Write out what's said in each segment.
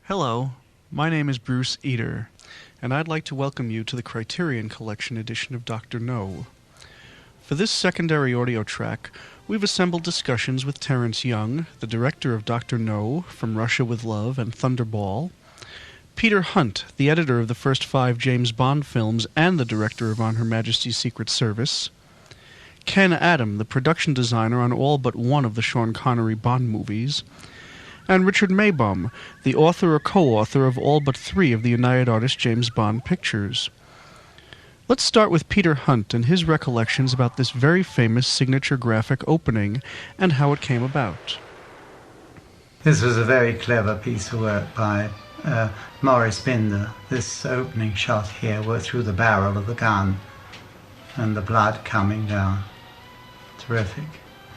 Hello, my name is Bruce Eder, and I'd like to welcome you to the Criterion Collection edition of Dr. No. For this secondary audio track, we've assembled discussions with Terence Young, the director of Dr. No, From Russia with Love, and Thunderball; Peter Hunt, the editor of the first 5 James Bond films and the director of On Her Majesty's Secret Service; Ken Adam, the production designer on all but one of the Sean Connery Bond movies; and Richard Maibaum, the author or co-author of all but 3 of the United Artists James Bond pictures. Let's start with Peter Hunt and his recollections about this very famous signature graphic opening and how it came about. This was a very clever piece of work by Maurice Binder. This opening shot here were through the barrel of the gun and the blood coming down. Terrific.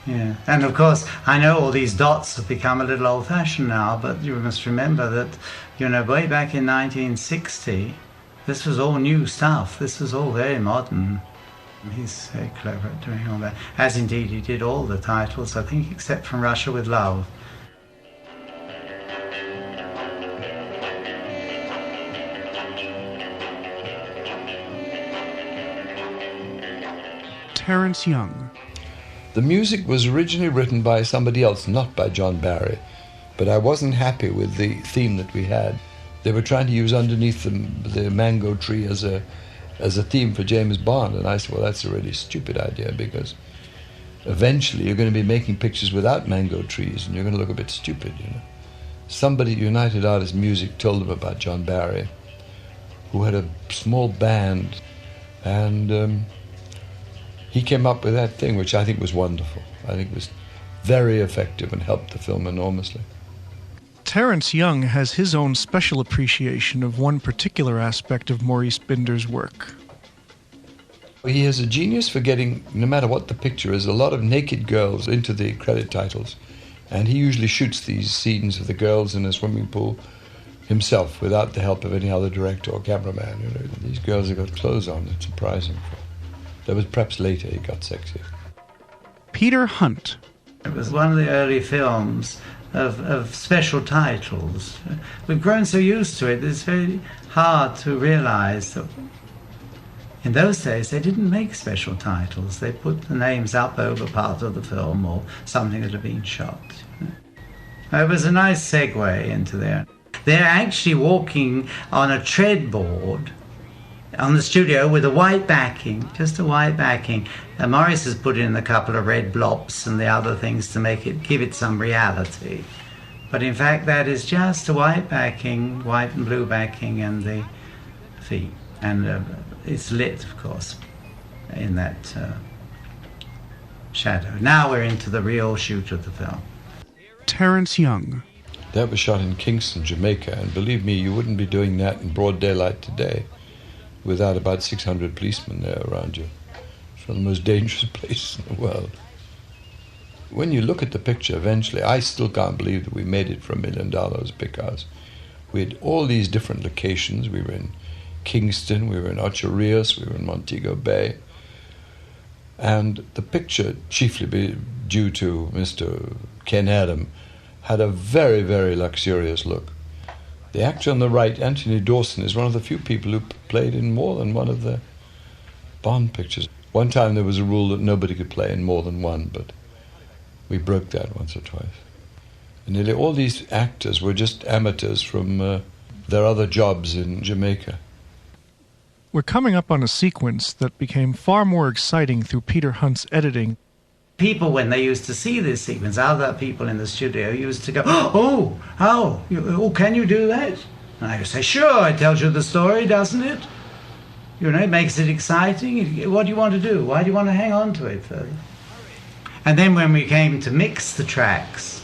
Yeah, and of course, I know all these dots have become a little old-fashioned now, but you must remember that, way back in 1960, this was all new stuff. This was all very modern. He's very clever at doing all that, as indeed he did all the titles, I think, except From Russia with Love. Terence Young. The music was originally written by somebody else, not by John Barry, but I wasn't happy with the theme that we had. They were trying to use underneath the mango tree as a theme for James Bond, and I said, well, that's a really stupid idea, because eventually you're going to be making pictures without mango trees, and you're going to look a bit stupid, Somebody at United Artists Music told them about John Barry, who had a small band, and he came up with that thing, which I think was wonderful. I think it was very effective and helped the film enormously. Terence Young has his own special appreciation of one particular aspect of Maurice Binder's work. He has a genius for getting, no matter what the picture is, a lot of naked girls into the credit titles. And he usually shoots these scenes of the girls in a swimming pool himself, without the help of any other director or cameraman. These girls have got clothes on. It's surprising. That was perhaps later he got sexy. Peter Hunt. It was one of the early films of special titles. We've grown so used to it, it's very hard to realize that in those days they didn't make special titles. They put the names up over part of the film or something that had been shot. It was a nice segue into there. They're actually walking on a tread board on the studio with a white backing, just a white backing. Maurice has put in a couple of red blobs and the other things to give it some reality. But in fact that is just a white backing, white and blue backing, and the feet. And it's lit, of course, in that shadow. Now we're into the real shoot of the film. Terence Young. That was shot in Kingston, Jamaica, and believe me, you wouldn't be doing that in broad daylight today without about 600 policemen there around you. It's one of the most dangerous places in the world. When you look at the picture, eventually, I still can't believe that we made it for $1 million, because we had all these different locations. We were in Kingston, we were in Ocho Rios, we were in Montego Bay. And the picture, chiefly due to Mr. Ken Adam, had a very, very luxurious look. The actor on the right, Anthony Dawson, is one of the few people who played in more than one of the Bond pictures. One time there was a rule that nobody could play in more than one, but we broke that once or twice. And nearly all these actors were just amateurs from their other jobs in Jamaica. We're coming up on a sequence that became far more exciting through Peter Hunt's editing. People, when they used to see this sequence, other people in the studio used to go, oh, can you do that? And I would say, sure, it tells you the story, doesn't it? It makes it exciting. What do you want to do? Why do you want to hang on to it further? And then when we came to mix the tracks,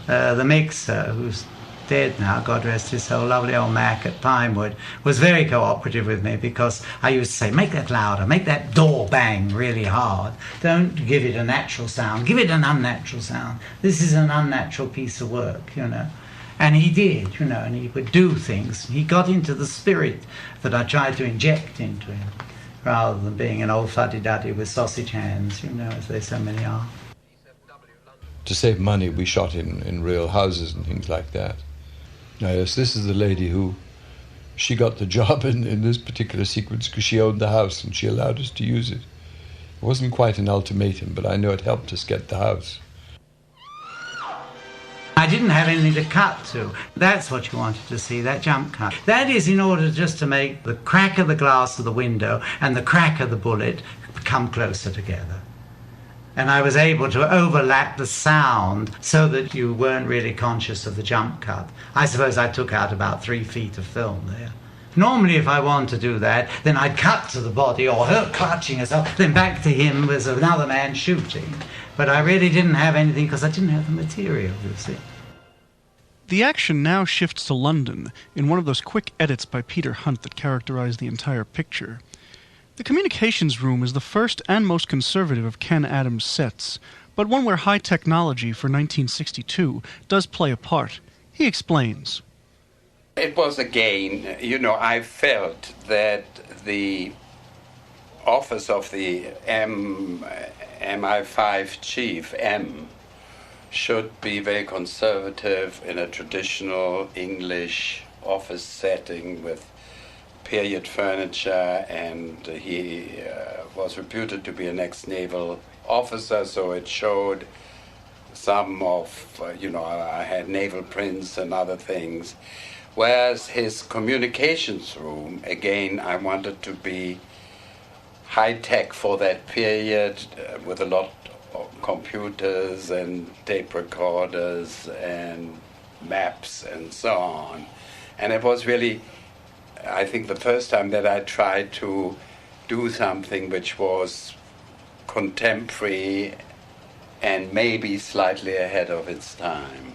the mixer, who's dead now, God rest his soul, lovely old Mac at Pinewood, was very cooperative with me, because I used to say, make that louder, make that door bang really hard. Don't give it a natural sound, give it an unnatural sound. This is an unnatural piece of work, And he did, and he would do things. He got into the spirit that I tried to inject into him, rather than being an old fuddy-duddy with sausage hands, as there so many are. To save money, we shot in real houses and things like that. Yes, this is the lady who, she got the job in this particular sequence because she owned the house and she allowed us to use it. It wasn't quite an ultimatum, but I know it helped us get the house. I didn't have anything to cut to. That's what you wanted to see, that jump cut. That is in order just to make the crack of the glass of the window and the crack of the bullet come closer together. And I was able to overlap the sound so that you weren't really conscious of the jump cut. I suppose I took out about 3 feet of film there. Normally, if I want to do that, then I'd cut to the body or her clutching herself, then back to him with another man shooting. But I really didn't have anything because I didn't have the material, you see. The action now shifts to London in one of those quick edits by Peter Hunt that characterize the entire picture. The communications room is the first and most conservative of Ken Adams' sets, but one where high technology for 1962 does play a part. He explains. It was again, I felt that the office of the MI5 chief, M, should be very conservative in a traditional English office setting with period furniture, and he was reputed to be an ex-naval officer, so it showed some of, I had naval prints and other things. Whereas his communications room, again, I wanted to be high-tech for that period, with a lot of computers and tape recorders and maps and so on. And it was really, I think, the first time that I tried to do something which was contemporary and maybe slightly ahead of its time.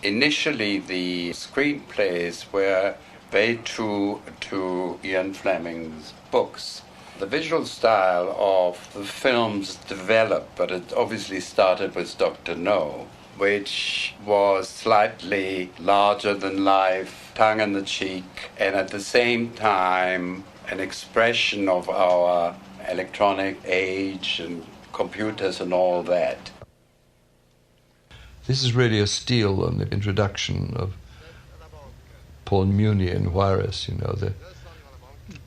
Initially, the screenplays were very true to Ian Fleming's books. The visual style of the films developed, but it obviously started with Dr. No, which was slightly larger than life, tongue in the cheek, and at the same time an expression of our electronic age and computers and all that. This is really a steal on the introduction of Paul Muni and Juarez, the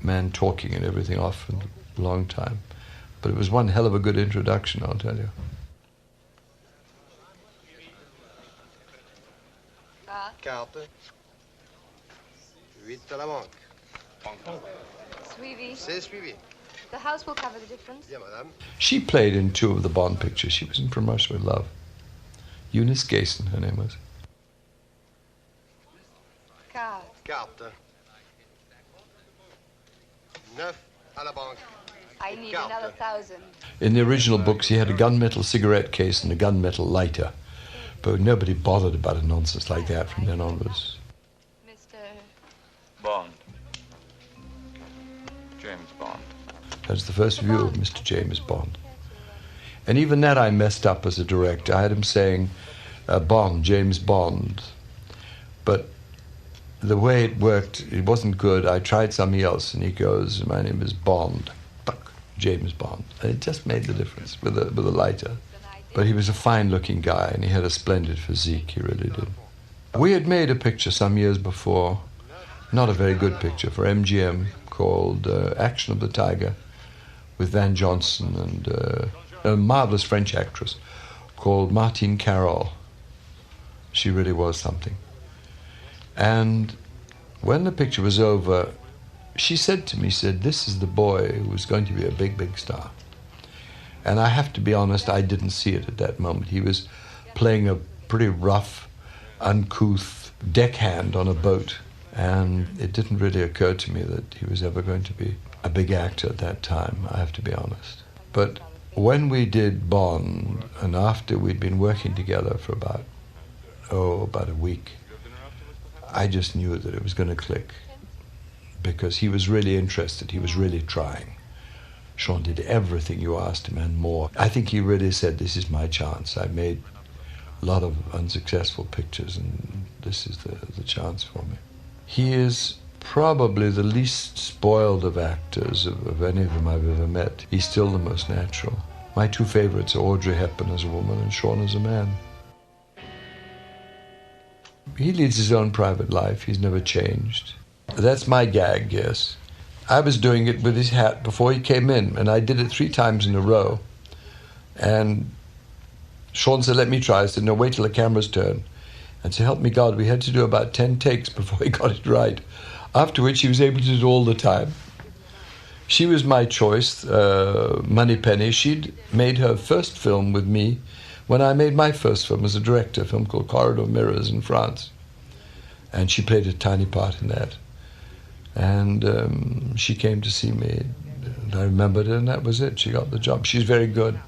man talking and everything off for a long time. But it was one hell of a good introduction, I'll tell you. Carte. 8 à la banque. Suivi. C'est suivi. The house will cover the difference. Bien, madame. She played in 2 of the Bond pictures. She was in From Russia with Love. Eunice Gayson, her name was. Carte. Carte. 9 à la banque. I need another 1,000. In the original books, he had a gunmetal cigarette case and a gunmetal lighter. But nobody bothered about a nonsense like that from then onwards. Mr. Bond. James Bond. That's the first view of Mr. James Bond. And even that I messed up as a director. I had him saying Bond, James Bond. But the way it worked, it wasn't good. I tried something else, and he goes, my name is Bond. James Bond. And it just made the difference with a lighter. But he was a fine-looking guy, and he had a splendid physique, he really did. We had made a picture some years before, not a very good picture, for MGM, called Action of the Tiger, with Van Johnson and a marvelous French actress called Martine Carole. She really was something. And when the picture was over, she said to me, this is the boy who was going to be a big, big star. And I have to be honest, I didn't see it at that moment. He was playing a pretty rough, uncouth deckhand on a boat. And it didn't really occur to me that he was ever going to be a big actor at that time, I have to be honest. But when we did Bond, and after we'd been working together for about a week, I just knew that it was going to click. Because he was really interested, he was really trying. Sean did everything you asked him and more. I think he really said, this is my chance. I made a lot of unsuccessful pictures, and this is the chance for me. He is probably the least spoiled of actors of any of them I've ever met. He's still the most natural. My 2 favorites are Audrey Hepburn as a woman and Sean as a man. He leads his own private life. He's never changed. That's my gag, yes. I was doing it with his hat before he came in, and I did it 3 times in a row. And Sean said, let me try. I said, no, wait till the camera's turned. And so help me God, we had to do about 10 takes before he got it right. After which he was able to do it all the time. She was my choice, Moneypenny. She'd made her first film with me when I made my first film as a director, a film called Corridor Mirrors in France. And she played a tiny part in that. And she came to see me, and I remembered her, and that was it. She got the job. She's very good.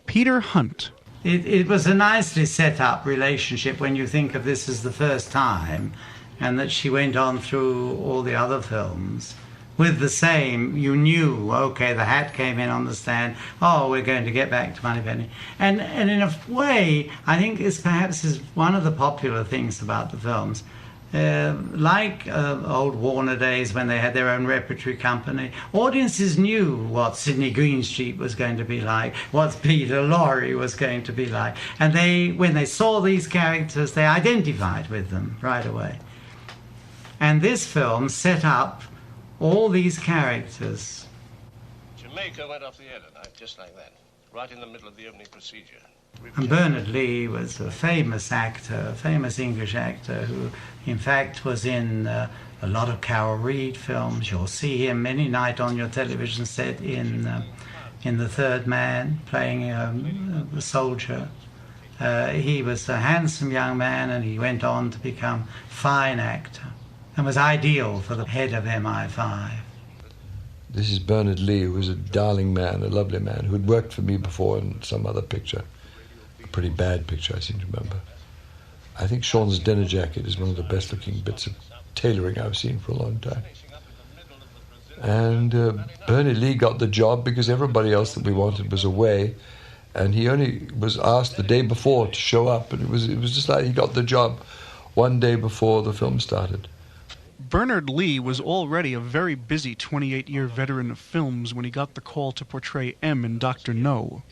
Peter Hunt. It was a nicely set up relationship when you think of this as the first time, and that she went on through all the other films with the same. You knew, okay, the hat came in on the stand, oh, we're going to get back to Moneypenny. And in a way, I think this perhaps is one of the popular things about the films. Like old Warner days when they had their own repertory company, audiences knew what Sidney Greenstreet was going to be like, what Peter Lorre was going to be like, and when they saw these characters, they identified with them right away. And this film set up all these characters. Jamaica went off the air tonight, just like that, right in the middle of the opening procedure. And Bernard Lee was a famous actor, a famous English actor who, in fact, was in a lot of Carol Reed films. You'll see him any night on your television set in The Third Man, playing the soldier. He was a handsome young man, and he went on to become a fine actor and was ideal for the head of MI5. This is Bernard Lee, who was a darling man, a lovely man, who'd worked for me before in some other picture. A pretty bad picture, I seem to remember. I think Sean's dinner jacket is one of the best-looking bits of tailoring I've seen for a long time. And Bernard Lee got the job because everybody else that we wanted was away, and he only was asked the day before to show up, and it was just like he got the job one day before the film started. Bernard Lee was already a very busy 28-year veteran of films when he got the call to portray M in Dr. No.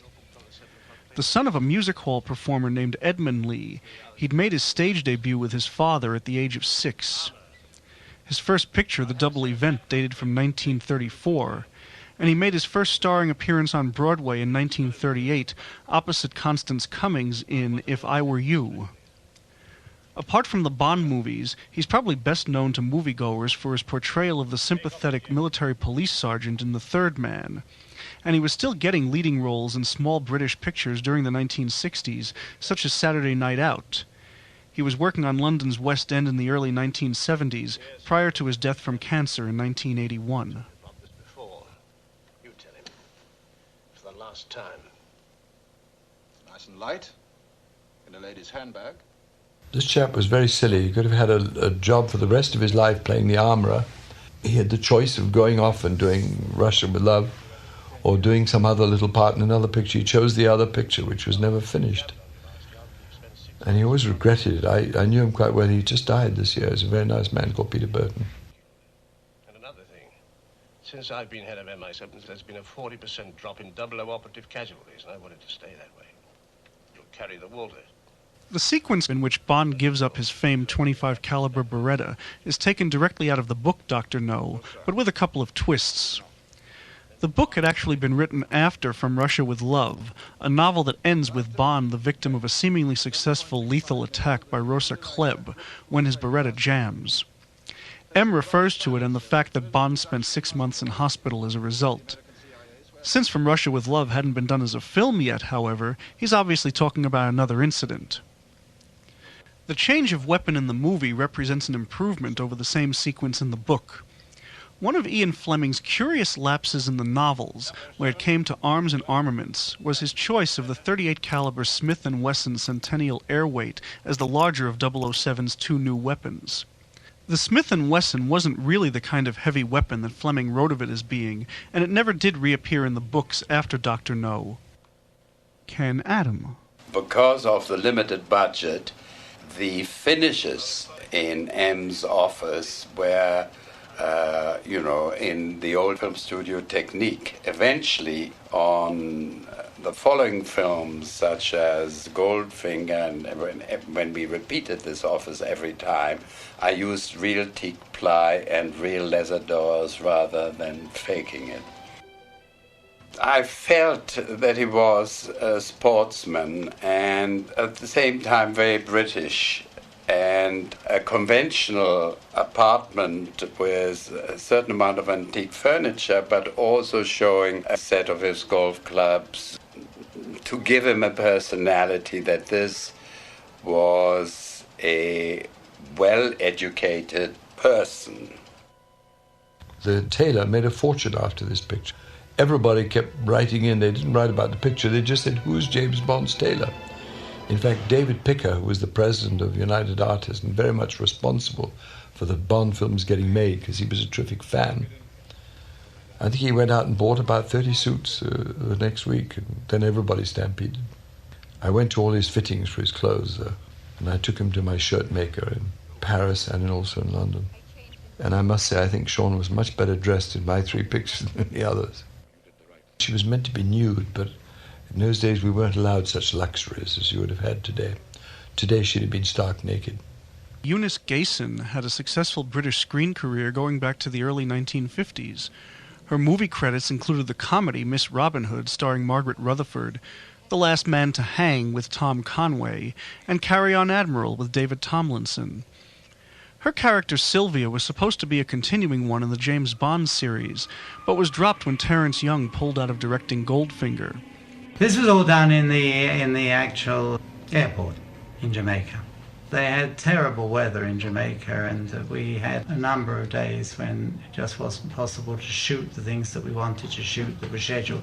The son of a music hall performer named Edmund Lee, he'd made his stage debut with his father at the age of 6. His first picture, The Double Event, dated from 1934, and he made his first starring appearance on Broadway in 1938, opposite Constance Cummings in If I Were You. Apart from the Bond movies, he's probably best known to moviegoers for his portrayal of the sympathetic military police sergeant in The Third Man, and he was still getting leading roles in small British pictures during the 1960s, such as Saturday Night Out. He was working on London's West End in the early 1970s, prior to his death from cancer in 1981. Before, you tell him. For the last time. Nice and light. In a lady's handbag. This chap was very silly. He could have had a job for the rest of his life playing the armourer. He had the choice of going off and doing Russia with Love or doing some other little part in another picture. He chose the other picture, which was never finished. And he always regretted it. I knew him quite well. He just died this year. He's a very nice man called Peter Burton. And another thing. Since I've been head of MI7, there's been a 40% drop in 00 operative casualties, and I want it to stay that way. You'll carry the water. The sequence in which Bond gives up his famed .25 caliber Beretta is taken directly out of the book Dr. No, but with a couple of twists. The book had actually been written after From Russia with Love, a novel that ends with Bond the victim of a seemingly successful lethal attack by Rosa Klebb when his Beretta jams. M refers to it and the fact that Bond spent 6 months in hospital as a result. Since From Russia with Love hadn't been done as a film yet, however, he's obviously talking about another incident. The change of weapon in the movie represents an improvement over the same sequence in the book. One of Ian Fleming's curious lapses in the novels, where it came to arms and armaments, was his choice of the .38 caliber Smith & Wesson Centennial Airweight as the larger of 007's 2 new weapons. The Smith & Wesson wasn't really the kind of heavy weapon that Fleming wrote of it as being, and it never did reappear in the books after Dr. No. Ken Adam. Because of the limited budget, the finishes in M's office were in the old film studio technique. Eventually, on the following films, such as Goldfinger, and when we repeated this office every time, I used real teak ply and real leather doors rather than faking it. I felt that he was a sportsman and at the same time very British, and a conventional apartment with a certain amount of antique furniture, but also showing a set of his golf clubs to give him a personality, that this was a well-educated person. The tailor made a fortune after this picture. Everybody kept writing in. They didn't write about the picture. They just said, who's James Bond's tailor? In fact, David Picker, who was the president of United Artists and very much responsible for the Bond films getting made because he was a terrific fan, I think he went out and bought about 30 suits the next week, and then everybody stampeded. I went to all his fittings for his clothes, and I took him to my shirt maker in Paris and also in London. And I must say, I think Sean was much better dressed in my 3 pictures than the others. She was meant to be nude, but in those days we weren't allowed such luxuries as you would have had today. Today she'd have been stark naked. Eunice Gayson had a successful British screen career going back to the early 1950s. Her movie credits included the comedy Miss Robin Hood, starring Margaret Rutherford, The Last Man to Hang with Tom Conway, and Carry On Admiral with David Tomlinson. Her character Sylvia was supposed to be a continuing one in the James Bond series, but was dropped when Terence Young pulled out of directing Goldfinger. This was all done in the actual airport in Jamaica. They had terrible weather in Jamaica, and we had a number of days when it just wasn't possible to shoot the things that we wanted to shoot that were scheduled.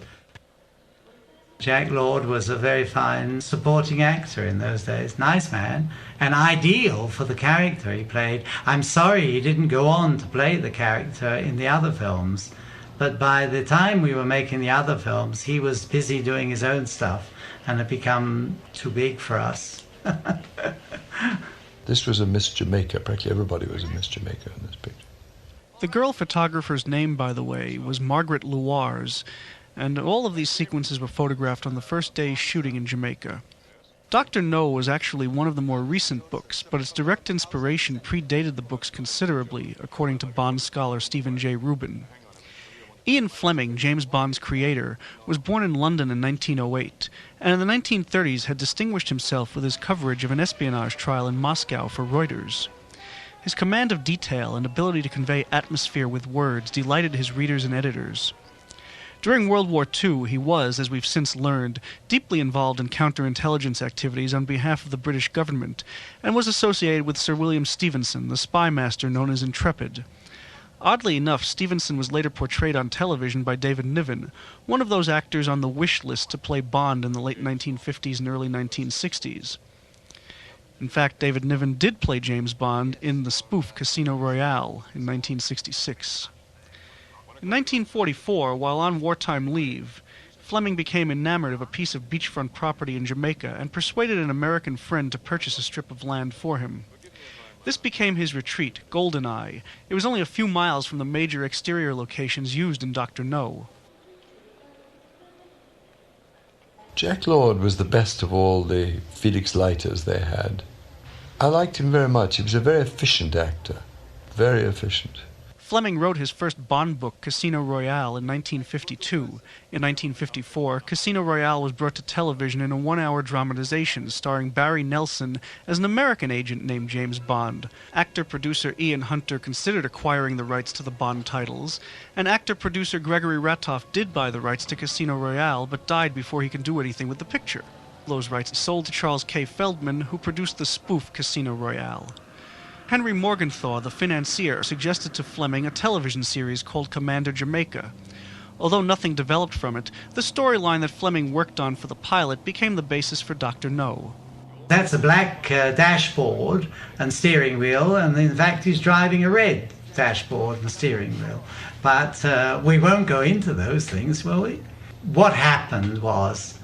Jack Lord was a very fine supporting actor in those days, nice man, and ideal for the character he played. I'm sorry he didn't go on to play the character in the other films, but by the time we were making the other films, he was busy doing his own stuff and had become too big for us. This was a Miss Jamaica. Practically everybody was a Miss Jamaica in this picture. The girl photographer's name, by the way, was Margaret Luars, and all of these sequences were photographed on the first day's shooting in Jamaica. Dr. No was actually one of the more recent books, but its direct inspiration predated the books considerably, according to Bond scholar Stephen J. Rubin. Ian Fleming, James Bond's creator, was born in London in 1908, and in the 1930s had distinguished himself with his coverage of an espionage trial in Moscow for Reuters. His command of detail and ability to convey atmosphere with words delighted his readers and editors. During World War II, he was, as we've since learned, deeply involved in counterintelligence activities on behalf of the British government, and was associated with Sir William Stevenson, the spy master known as Intrepid. Oddly enough, Stevenson was later portrayed on television by David Niven, one of those actors on the wish list to play Bond in the late 1950s and early 1960s. In fact, David Niven did play James Bond in the spoof Casino Royale in 1966. In 1944, while on wartime leave, Fleming became enamored of a piece of beachfront property in Jamaica and persuaded an American friend to purchase a strip of land for him. This became his retreat, Goldeneye. It was only a few miles from the major exterior locations used in Dr. No. Jack Lord was the best of all the Felix Leiters they had. I liked him very much. He was a very efficient actor. Very efficient. Fleming wrote his first Bond book, Casino Royale, in 1952. In 1954, Casino Royale was brought to television in a 1-hour dramatization starring Barry Nelson as an American agent named James Bond. Actor-producer Ian Hunter considered acquiring the rights to the Bond titles, and actor-producer Gregory Ratoff did buy the rights to Casino Royale, but died before he could do anything with the picture. Those rights sold to Charles K. Feldman, who produced the spoof Casino Royale. Henry Morgenthau, the financier, suggested to Fleming a television series called Commander Jamaica. Although nothing developed from it, the storyline that Fleming worked on for the pilot became the basis for Dr. No. That's a black dashboard and steering wheel, and in fact he's driving a red dashboard and steering wheel. But we won't go into those things, will we? What happened was,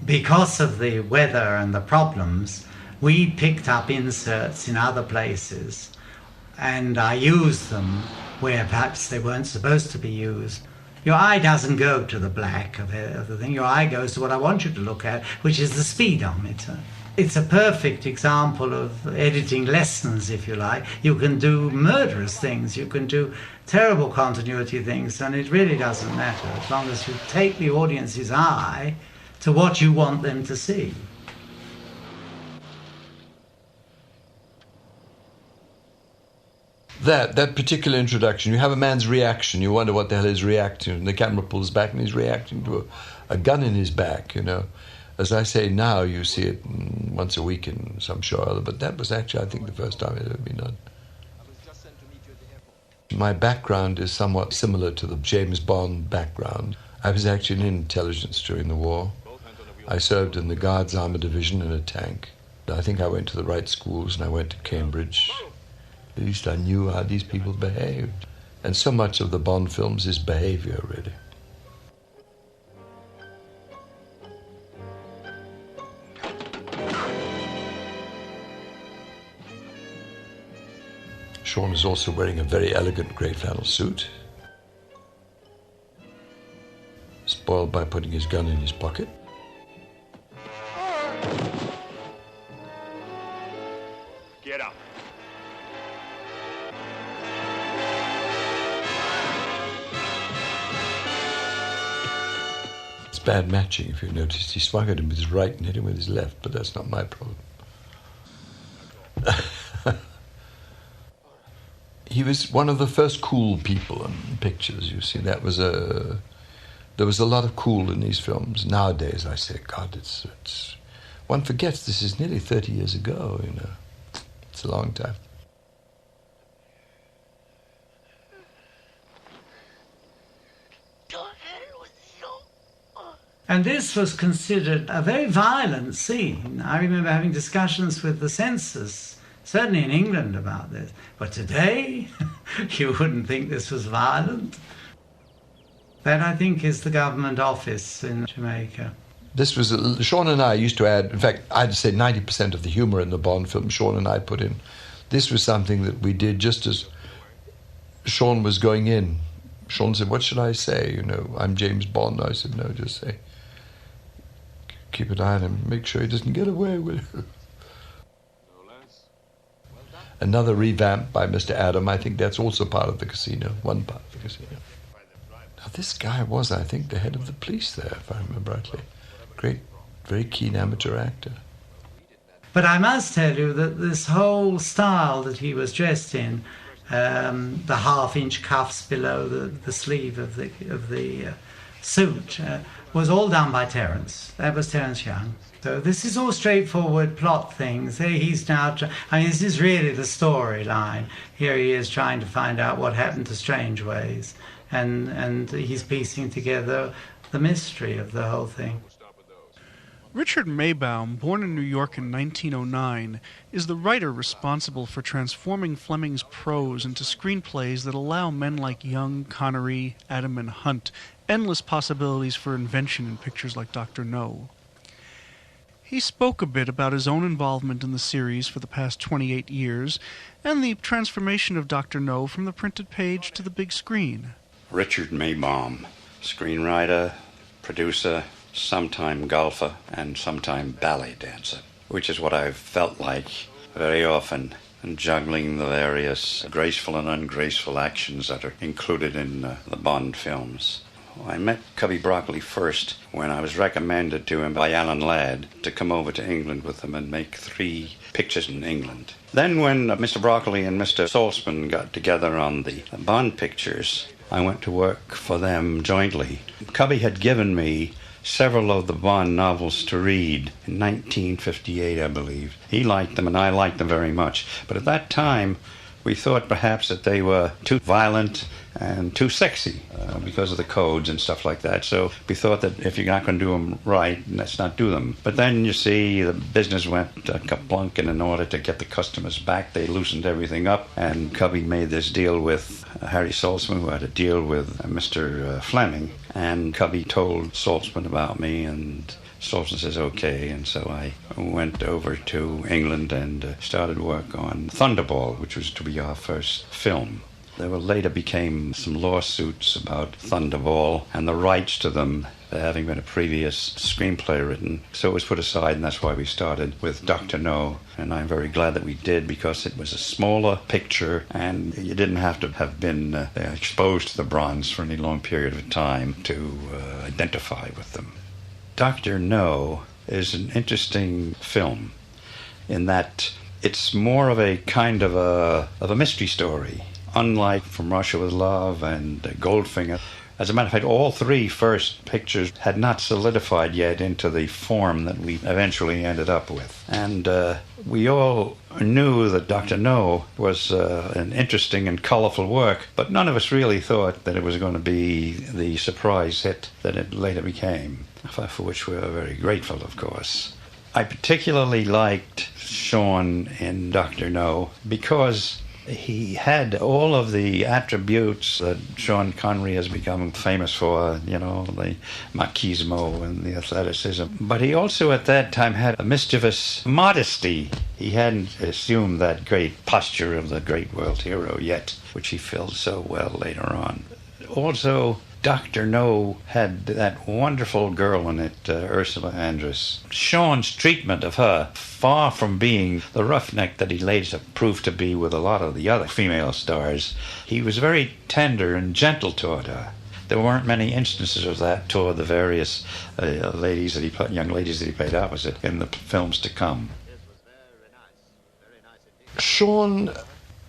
because of the weather and the problems, we picked up inserts in other places, and I used them where perhaps they weren't supposed to be used. Your eye doesn't go to the black of the thing. Your eye goes to what I want you to look at, which is the speedometer. It's a perfect example of editing lessons, if you like. You can do murderous things, you can do terrible continuity things, and it really doesn't matter as long as you take the audience's eye to what you want them to see. That particular introduction, you have a man's reaction, you wonder what the hell he's reacting to, and the camera pulls back and he's reacting to a gun in his back, you know. As I say now, you see it once a week in some show or other, but that was actually, I think, the first time it had ever been done. My background is somewhat similar to the James Bond background. I was actually in intelligence during the war. I served in the Guards Armour Division in a tank. I think I went to the right schools and I went to Cambridge. At least I knew how these people behaved. And so much of the Bond films is behavior, really. Sean is also wearing a very elegant grey flannel suit. Spoiled by putting his gun in his pocket. Get up. It's bad matching, if you've noticed. He swung at him with his right and hit him with his left, but that's not my problem. He was one of the first cool people in pictures, you see. There was a lot of cool in these films. Nowadays, I say, God, it's one forgets this is nearly 30 years ago, you know. It's a long time. And this was considered a very violent scene. I remember having discussions with the censors, certainly in England, about this. But today, you wouldn't think this was violent. That, I think, is the government office in Jamaica. This was, Sean and I used to add, in fact, I'd say 90% of the humor in the Bond film Sean and I put in. This was something that we did just as Sean was going in. Sean said, what should I say? You know, I'm James Bond. I said, no, just say, keep an eye on him, make sure he doesn't get away with it. Another revamp by Mr. Adam. I think that's also part of the casino, one part of the casino. Now, this guy was, I think, the head of the police there, if I remember rightly. Great, very keen amateur actor. But I must tell you that this whole style that he was dressed in, the half-inch cuffs below the sleeve of the suit, was all done by Terence. That was Terence Young. So this is all straightforward plot things. He's now, this is really the storyline. Here he is trying to find out what happened to Strangeways, and he's piecing together the mystery of the whole thing. Richard Maibaum, born in New York in 1909, is the writer responsible for transforming Fleming's prose into screenplays that allow men like Young, Connery, Adam, and Hunt endless possibilities for invention in pictures like Dr. No. He spoke a bit about his own involvement in the series for the past 28 years and the transformation of Dr. No from the printed page to the big screen. Richard Maibaum, screenwriter, producer, sometime golfer, and sometime ballet dancer, which is what I've felt like very often in juggling the various graceful and ungraceful actions that are included in the Bond films. I met Cubby Broccoli first when I was recommended to him by Alan Ladd to come over to England with him and make 3 pictures in England. Then when Mr. Broccoli and Mr. Saltzman got together on the Bond pictures, I went to work for them jointly. Cubby had given me several of the Bond novels to read in 1958, I believe. He liked them and I liked them very much. But at that time, we thought perhaps that they were too violent and too sexy because of the codes and stuff like that. So we thought that if you're not going to do them right, let's not do them. But then, you see, the business went kaplunk, and in order to get the customers back, they loosened everything up. And Cubby made this deal with Harry Saltzman, who had a deal with Mr. Fleming. And Cubby told Saltzman about me, and Saltzman says, okay. And so I went over to England and started work on Thunderball, which was to be our first film. There later became some lawsuits about Thunderball and the rights to them, there having been a previous screenplay written. So it was put aside, and that's why we started with Dr. No. And I'm very glad that we did, because it was a smaller picture, and you didn't have to have been exposed to the bronze for any long period of time to identify with them. Dr. No is an interesting film in that it's more of a kind of a mystery story, unlike From Russia with Love and Goldfinger. As a matter of fact, all three first pictures had not solidified yet into the form that we eventually ended up with. And we all knew that Dr. No was an interesting and colorful work, but none of us really thought that it was going to be the surprise hit that it later became, for which we are very grateful, of course. I particularly liked Sean in Dr. No because he had all of the attributes that Sean Connery has become famous for, you know, the machismo and the athleticism. But he also at that time had a mischievous modesty. He hadn't assumed that great posture of the great world hero yet, which he filled so well later on. Also, Dr. No had that wonderful girl in it, Ursula Andress. Sean's treatment of her, far from being the roughneck that he later proved to be with a lot of the other female stars, he was very tender and gentle toward her. There weren't many instances of that toward the various young ladies that he played opposite in the films to come. Sean,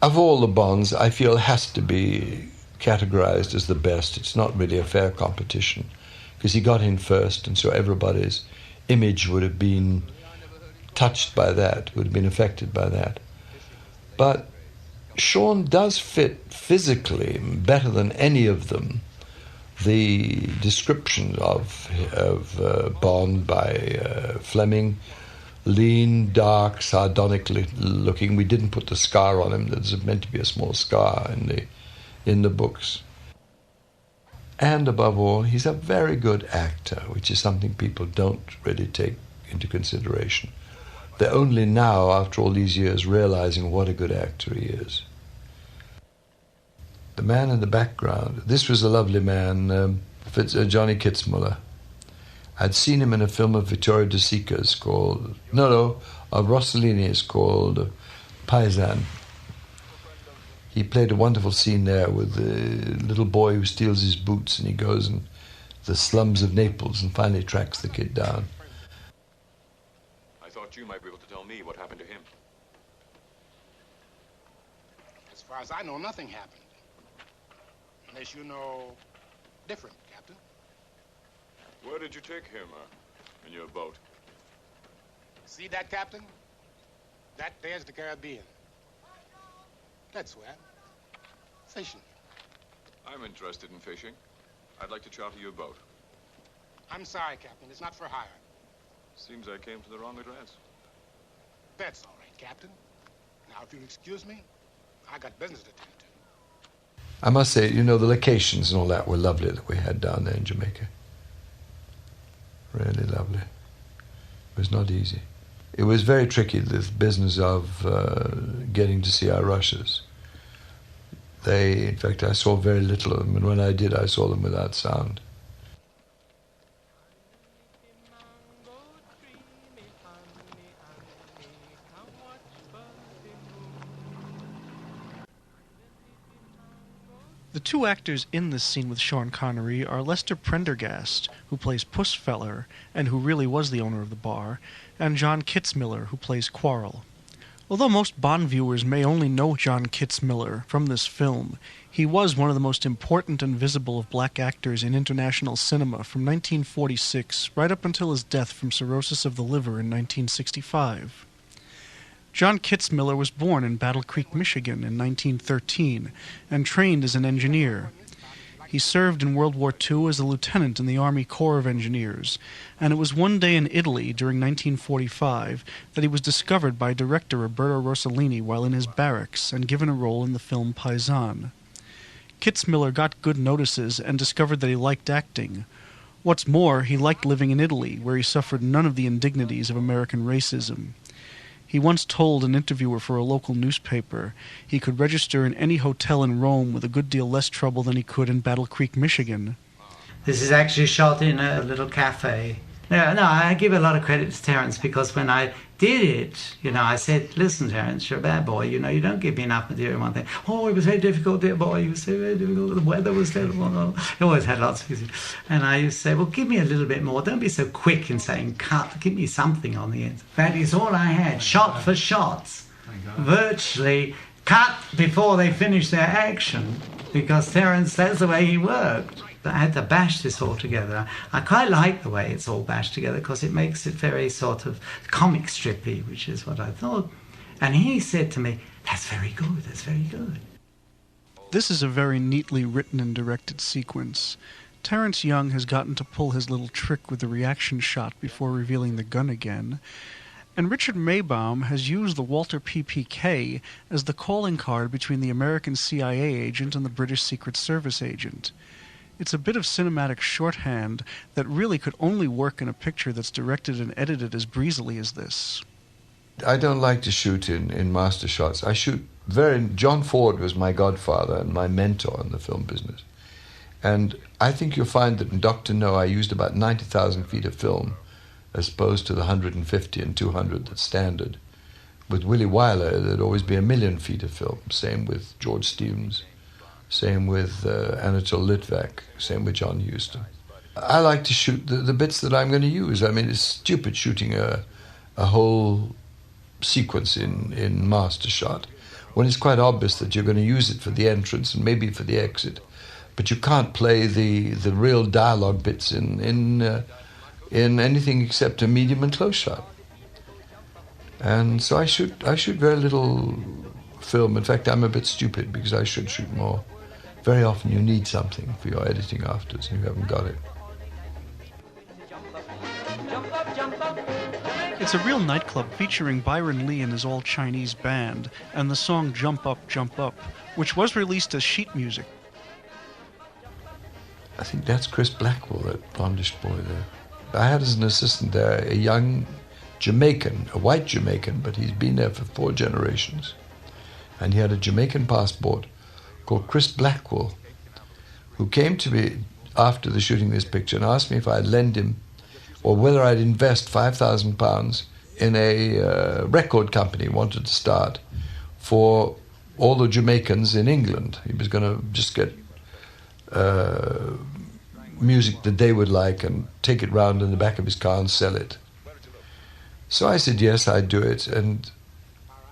of all the Bonds, I feel has to be categorized as the best. It's not really a fair competition because he got in first, and so everybody's image would have been touched by that, would have been affected by that. But Sean does fit physically better than any of them the description of Bond by Fleming. Lean, dark, sardonically looking. We didn't put the scar on him. There's meant to be a small scar in the books. And above all, he's a very good actor, which is something people don't really take into consideration. They're only now, after all these years, realizing what a good actor he is. The man in the background, this was a lovely man, Johnny Kitzmüller. I'd seen him in a film of Vittorio De Sica's called, of Rossellini's called Paisan. He played a wonderful scene there with the little boy who steals his boots, and he goes in the slums of Naples and finally tracks the kid down. I thought you might be able to tell me what happened to him. As far as I know, nothing happened. Unless you know different, Captain. Where did you take him in your boat? See that, Captain? That there's the Caribbean. That's where. Fishing. I'm interested in fishing. I'd like to charter your boat. I'm sorry, Captain. It's not for hire. Seems I came to the wrong address. That's all right, Captain. Now, if you'll excuse me, I got business to attend to. I must say, the locations and all that were lovely that we had down there in Jamaica. Really lovely. It was not easy. It was very tricky, the business of getting to see our rushes. In fact, I saw very little of them, and when I did, I saw them without sound. The two actors in this scene with Sean Connery are Lester Prendergast, who plays Pussfeller, and who really was the owner of the bar, and John Kitzmiller, who plays Quarrel. Although most Bond viewers may only know John Kitzmiller from this film, he was one of the most important and visible of black actors in international cinema from 1946 right up until his death from cirrhosis of the liver in 1965. John Kitzmiller was born in Battle Creek, Michigan in 1913 and trained as an engineer. He served in World War II as a lieutenant in the Army Corps of Engineers, and it was one day in Italy during 1945 that he was discovered by director Roberto Rossellini while in his barracks and given a role in the film Paisan. Kitzmiller got good notices and discovered that he liked acting. What's more, he liked living in Italy, where he suffered none of the indignities of American racism. He once told an interviewer for a local newspaper he could register in any hotel in Rome with a good deal less trouble than he could in Battle Creek, Michigan. This is actually shot in a little cafe. No, I give a lot of credit to Terence, because when I did it, I said, listen, Terence, you're a bad boy. You don't give me enough material. One thing. Oh, it was very difficult, dear boy. You say very difficult. The weather was terrible. Oh, he always had lots of issues. And I used to say, well, give me a little bit more. Don't be so quick in saying cut. Give me something on the end. That is all I had, shot for shots. Virtually cut before they finished their action, because Terence, that's the way he worked. I had to bash this all together. I quite like the way it's all bashed together, because it makes it very sort of comic strippy, which is what I thought. And he said to me, that's very good, that's very good. This is a very neatly written and directed sequence. Terence Young has gotten to pull his little trick with the reaction shot before revealing the gun again. And Richard Maibaum has used the Walter PPK as the calling card between the American CIA agent and the British Secret Service agent. It's a bit of cinematic shorthand that really could only work in a picture that's directed and edited as breezily as this. I don't like to shoot in master shots. John Ford was my godfather and my mentor in the film business. And I think you'll find that in Dr. No, I used about 90,000 feet of film as opposed to the 150 and 200 that's standard. With Willie Wyler, there'd always be 1 million feet of film. Same with George Stevens. Same with Anatole Litvak. Same with John Huston. I like to shoot the bits that I'm going to use. I mean, it's stupid shooting a whole sequence in master shot when it's quite obvious that you're going to use it for the entrance and maybe for the exit. But you can't play the real dialogue bits in anything except a medium and close shot. And so I shoot very little film. In fact, I'm a bit stupid because I should shoot more. Very often you need something for your editing afterwards and you haven't got it. It's a real nightclub featuring Byron Lee and his all-Chinese band, and the song Jump Up, which was released as sheet music. I think that's Chris Blackwell, that blondish boy there. I had as an assistant there a young Jamaican, a white Jamaican, but he's been there for 4 generations. And he had a Jamaican passport called Chris Blackwell, who came to me after the shooting of this picture and asked me if I'd lend him or whether I'd invest £5,000 in a record company he wanted to start for all the Jamaicans in England. He was going to just get music that they would like and take it round in the back of his car and sell it. So I said, yes, I'd do it. And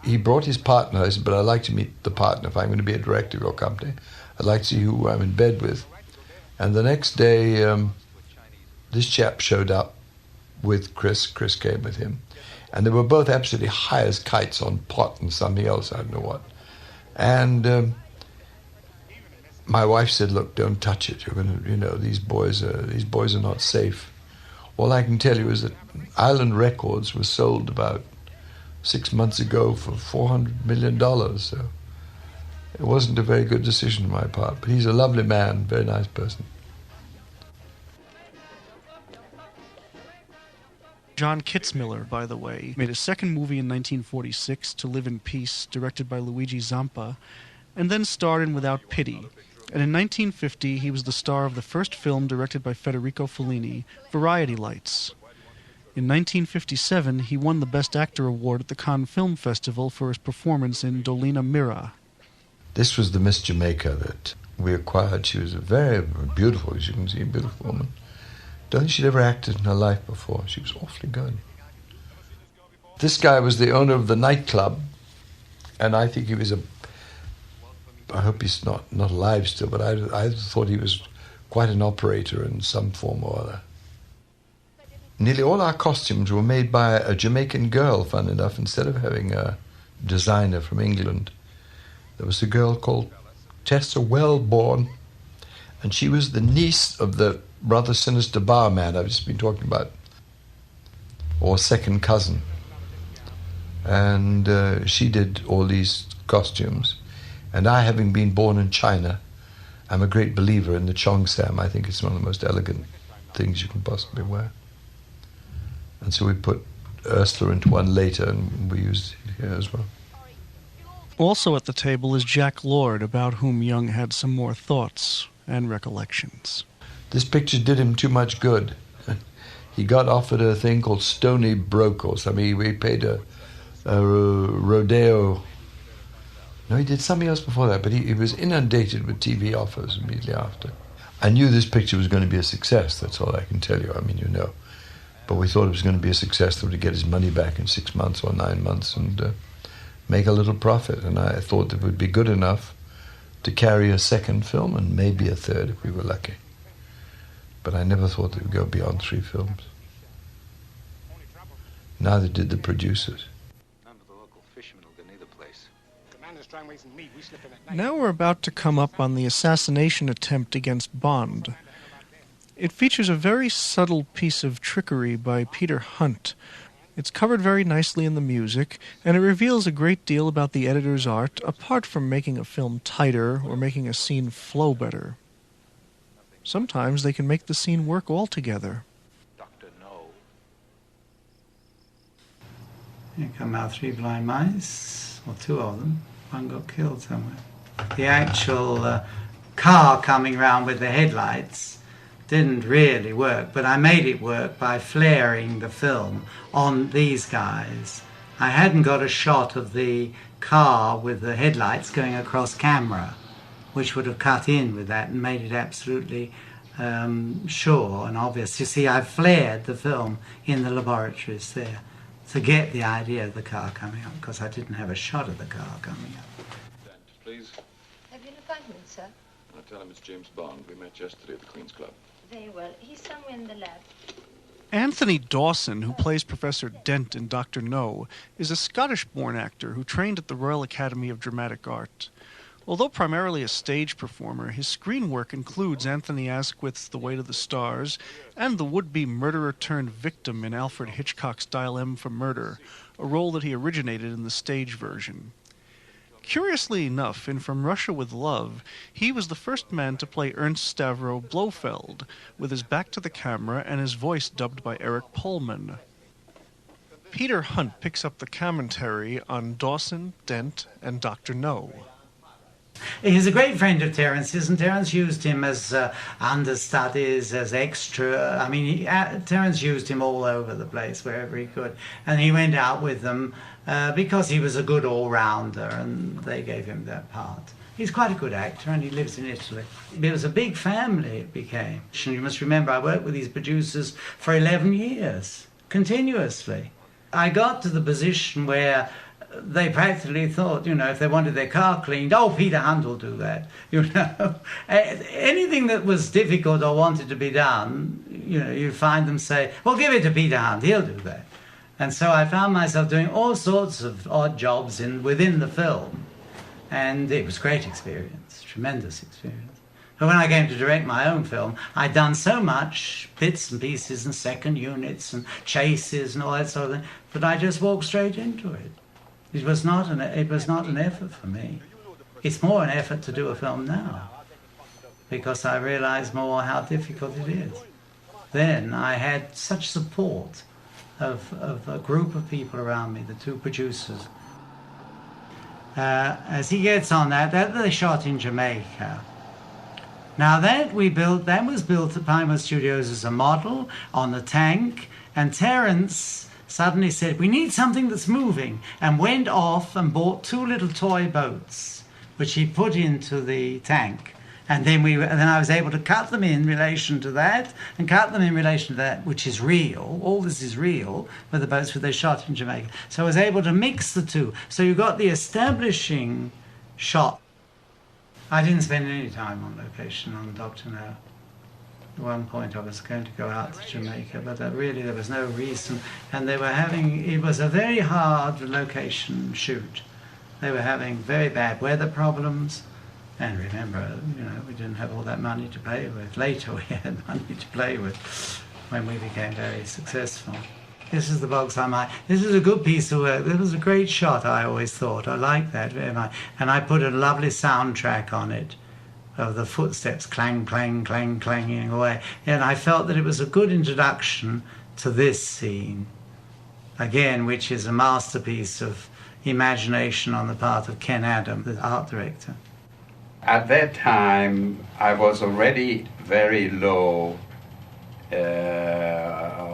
he brought his partner. I said, but I'd like to meet the partner if I'm going to be a director of your company. I'd like to see who I'm in bed with. And the next day, this chap showed up with Chris. Chris came with him. And they were both absolutely high as kites on pot and something else, I don't know what. And my wife said, look, don't touch it. You're going to, these boys are not safe. All I can tell you is that Island Records was sold about 6 months ago for $400 million. So it wasn't a very good decision on my part. But he's a lovely man, very nice person. John Kitzmiller, by the way, made a second movie in 1946, To Live in Peace, directed by Luigi Zampa, and then starred in Without Pity. And in 1950, he was the star of the first film directed by Federico Fellini, Variety Lights. In 1957, he won the Best Actor award at the Cannes Film Festival for his performance in Dolina Mira. This was the Miss Jamaica that we acquired. She was a very beautiful, as you can see, a beautiful woman. Don't think she'd ever acted in her life before. She was awfully good. This guy was the owner of the nightclub, and I think he was I hope he's not alive still, but I thought he was quite an operator in some form or other. Nearly all our costumes were made by a Jamaican girl, fun enough. Instead of having a designer from England, there was a girl called Tessa Wellborn, and she was the niece of the rather sinister barman I've just been talking about, or second cousin. And she did all these costumes. And I, having been born in China, I'm a great believer in the cheongsam. I think it's one of the most elegant things you can possibly wear. And so we put Ursula into one later, and we used it here as well. Also at the table is Jack Lord, about whom Young had some more thoughts and recollections. This picture did him too much good. He got offered a thing called Stony Broke or something. He paid a rodeo. No, he did something else before that, but he was inundated with TV offers immediately after. I knew this picture was going to be a success, that's all I can tell you. I mean, you know. But we thought it was going to be a success to get his money back in 6 months or 9 months and make a little profit. And I thought it would be good enough to carry a second film and maybe a third if we were lucky. But I never thought it would go beyond 3 films. Neither did the producers. None of the local fishermen will get neither place. Now we're about to come up on the assassination attempt against Bond. It features a very subtle piece of trickery by Peter Hunt. It's covered very nicely in the music, and it reveals a great deal about the editor's art, apart from making a film tighter or making a scene flow better. Sometimes they can make the scene work altogether. Dr. No. Here come our 3 blind mice, or 2 of them. One got killed somewhere. The actual car coming round with the headlights didn't really work, but I made it work by flaring the film on these guys. I hadn't got a shot of the car with the headlights going across camera, which would have cut in with that and made it absolutely sure and obvious. You see, I flared the film in the laboratories there to get the idea of the car coming up, because I didn't have a shot of the car coming up. Please. Have you an appointment, sir? I'll tell him it's James Bond. We met yesterday at the Queen's Club. Very well. He's somewhere in the lab. Anthony Dawson, who plays Professor Dent in Dr. No, is a Scottish-born actor who trained at the Royal Academy of Dramatic Art. Although primarily a stage performer, his screen work includes Anthony Asquith's The Way to the Stars and the would-be murderer-turned-victim in Alfred Hitchcock's Dial M for Murder, a role that he originated in the stage version. Curiously enough, in From Russia with Love, he was the first man to play Ernst Stavro Blofeld, with his back to the camera and his voice dubbed by Eric Pullman. Peter Hunt picks up the commentary on Dawson, Dent, and Dr. No. He's a great friend of Terence's, and Terence used him as understudies, as extra. I mean, Terence used him all over the place, wherever he could. And he went out with them because he was a good all-rounder, and they gave him that part. He's quite a good actor, and he lives in Italy. It was a big family, it became. And you must remember, I worked with these producers for 11 years, continuously. I got to the position where they practically thought, you know, if they wanted their car cleaned, oh, Peter Hunt will do that. You know, anything that was difficult or wanted to be done, you know, you'd find them say, well, give it to Peter Hunt, he'll do that. And so I found myself doing all sorts of odd jobs within the film. And it was a great experience, tremendous experience. But when I came to direct my own film, I'd done so much, bits and pieces and second units and chases and all that sort of thing, that I just walked straight into it. It was not an effort for me. It's more an effort to do a film now, because I realize more how difficult it is. Then I had such support of a group of people around me, the 2 producers. As he gets on that they shot in Jamaica. Now that was built at Pinewood Studios as a model on the tank, and Terence suddenly said, we need something that's moving, and went off and bought 2 little toy boats, which he put into the tank. And then I was able to cut them in relation to that, and cut them in relation to that, which is real. All this is real, with the boats where they shot in Jamaica. So I was able to mix the 2. So you got the establishing shot. I didn't spend any time on location on Dr. No. At one point I was going to go out to Jamaica, but really there was no reason. And it was a very hard location shoot. They were having very bad weather problems. And remember, you know, we didn't have all that money to play with. Later we had money to play with when we became very successful. This is the box I might. This is a good piece of work. This was a great shot, I always thought. I liked that very much. And I put a lovely soundtrack on it of the footsteps clang, clang, clang, clanging away. And I felt that it was a good introduction to this scene. again, which is a masterpiece of imagination on the part of Ken Adam, the art director. At that time, I was already very low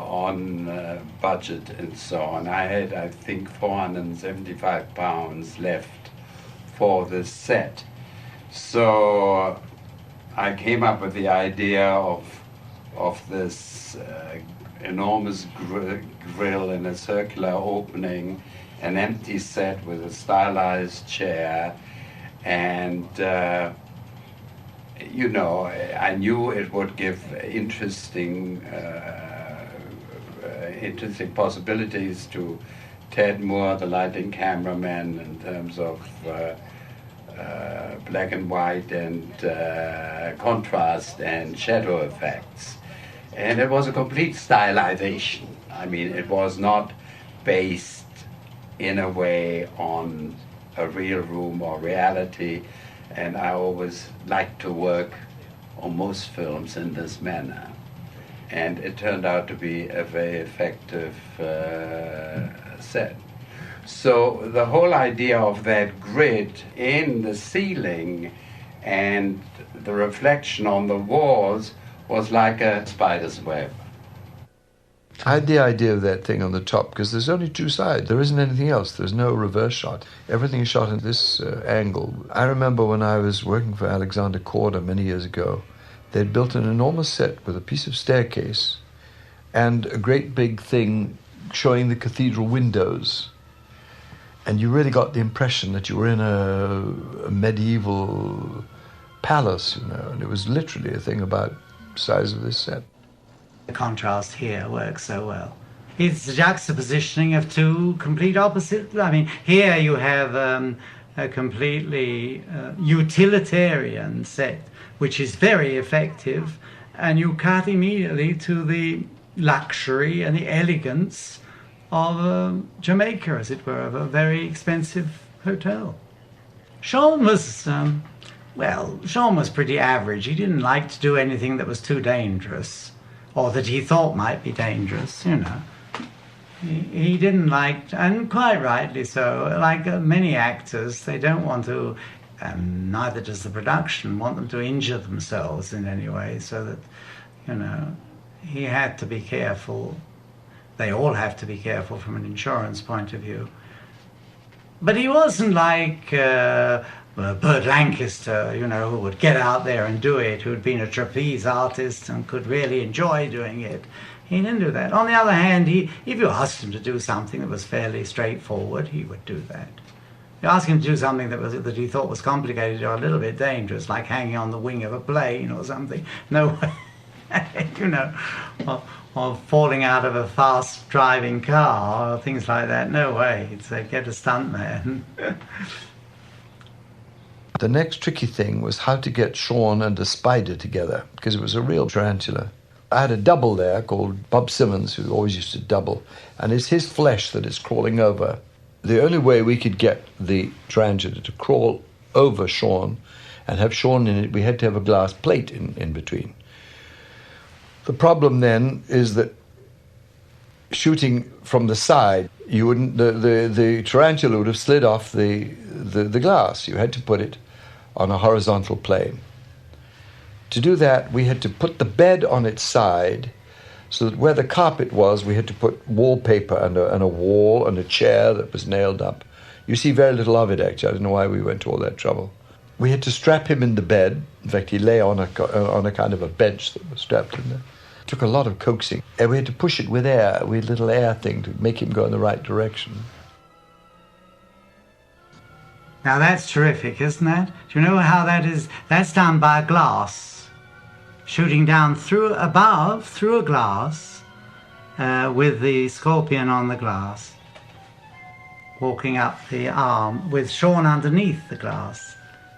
on budget and so on. I had, I think, £475 left for this set. So I came up with the idea of this enormous grill in a circular opening, an empty set with a stylized chair, and you know, I knew it would give interesting possibilities to Ted Moore, the lighting cameraman, in terms of black and white and contrast and shadow effects. And it was a complete stylization. I mean, it was not based in a way on a real room or reality, and I always like to work on most films in this manner. And it turned out to be a very effective set. So the whole idea of that grid in the ceiling and the reflection on the walls was like a spider's web. I had the idea of that thing on the top because there's only two sides. There isn't anything else. There's no reverse shot. Everything is shot in this angle. I remember when I was working for Alexander Korda many years ago, they'd built an enormous set with a piece of staircase and a great big thing showing the cathedral windows. And you really got the impression that you were in a medieval palace, you know, and it was literally a thing about the size of this set. The contrast here works so well. It's the juxtapositioning of two complete opposite. I mean, here you have a completely utilitarian set, which is very effective, and you cut immediately to the luxury and the elegance of Jamaica, as it were, of a very expensive hotel. Sean was, well, Sean was pretty average. He didn't like to do anything that was too dangerous, or that he thought might be dangerous, you know. He didn't like, and quite rightly so, like many actors, they don't want to, and neither does the production, want them to injure themselves in any way, so that, you know, he had to be careful. They all have to be careful from an insurance point of view. But he wasn't like Burt Lancaster, you know, who would get out there and do it, who had been a trapeze artist and could really enjoy doing it. He didn't do that. On the other hand, if you asked him to do something that was fairly straightforward, he would do that. You ask him to do something that he thought was complicated or a little bit dangerous, like hanging on the wing of a plane or something, no way, you know, or falling out of a fast-driving car or things like that, no way. He'd say, get a stuntman. The next tricky thing was how to get Sean and a spider together, because it was a real tarantula. I had a double there called Bob Simmons, who always used to double, and it's his flesh that is crawling over. The only way we could get the tarantula to crawl over Sean and have Sean in it, we had to have a glass plate in between. The problem then is that shooting from the side, you wouldn't, the tarantula would have slid off the glass. You had to put it on a horizontal plane. To do that, we had to put the bed on its side so that where the carpet was, we had to put wallpaper and a wall and a chair that was nailed up. You see very little of it, actually. I don't know why we went to all that trouble. We had to strap him in the bed. In fact, he lay on a kind of a bench that was strapped in there. It took a lot of coaxing. And we had to push it with air, with a little air thing to make him go in the right direction. Now that's terrific, isn't it? Do you know how that is? That's done by a glass. Shooting down through a glass with the scorpion on the glass. Walking up the arm with Sean underneath the glass.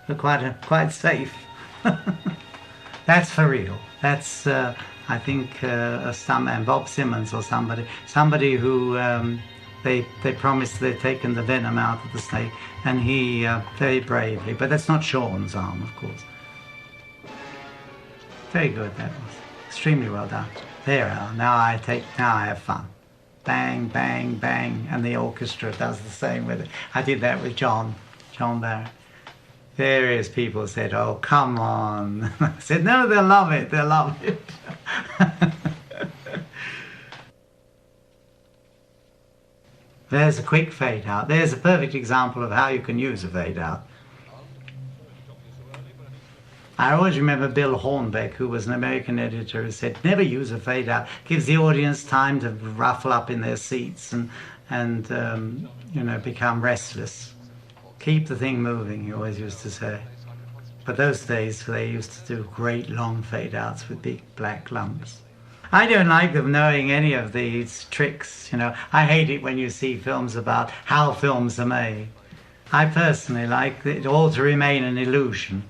But quite safe. That's for real. That's, I think, a stuntman, Bob Simmons or somebody who they promised they'd taken the venom out of the snake, and he very bravely, but that's not Sean's arm, of course. Very good, that was. Extremely well done. There, now I have fun. bang, bang, bang, and the orchestra does the same with it. I did that with John Barrett. Various people said, "Oh, come on." I said, "No, they'll love it, they'll love it." There's a quick fade out. There's a perfect example of how you can use a fade out. I always remember Bill Hornbeck, who was an American editor, who said, "Never use a fade out. Gives the audience time to ruffle up in their seats and become restless. Keep the thing moving," he always used to say. But those days, they used to do great long fade outs with big black lumps. I don't like them knowing any of these tricks, I hate it when you see films about how films are made. I personally like it all to remain an illusion.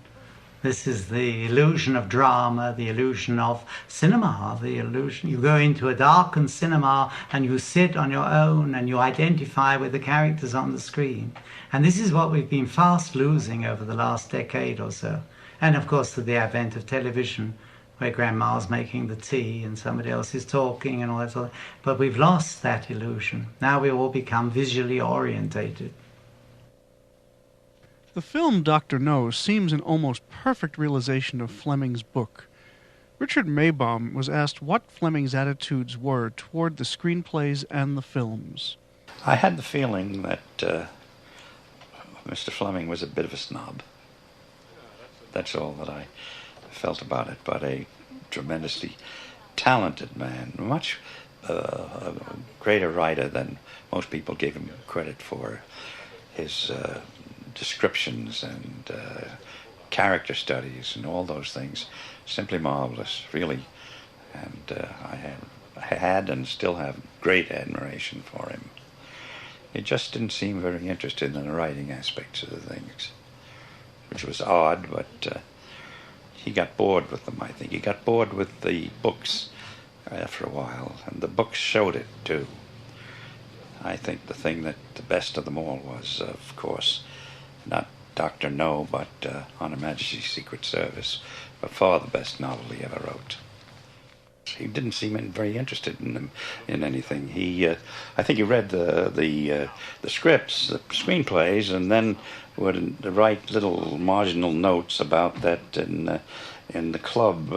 This is the illusion of drama, the illusion of cinema, the illusion. You go into a darkened cinema and you sit on your own and you identify with the characters on the screen. And this is what we've been fast losing over the last decade or so. And of course, with the advent of television, where Grandma's making the tea and somebody else is talking and all that sort of thing. But we've lost that illusion. Now we all become visually orientated. The film Dr. No seems an almost perfect realization of Fleming's book. Richard Maibaum was asked what Fleming's attitudes were toward the screenplays and the films. I had the feeling that Mr. Fleming was a bit of a snob. That's all that I felt about it, but a tremendously talented man, much a greater writer than most people gave him credit for. His descriptions and character studies and all those things, simply marvelous, really. And I had and still have great admiration for him. He just didn't seem very interested in the writing aspects of the things, which was odd, but he got bored with them, I think. He got bored with the books after a while, and the books showed it, too. I think the best of them all was, of course, not Dr. No, but On Her Majesty's Secret Service, by far the best novel he ever wrote. He didn't seem very interested in anything. I think he read the scripts, the screenplays, and then would write little marginal notes about that in the club.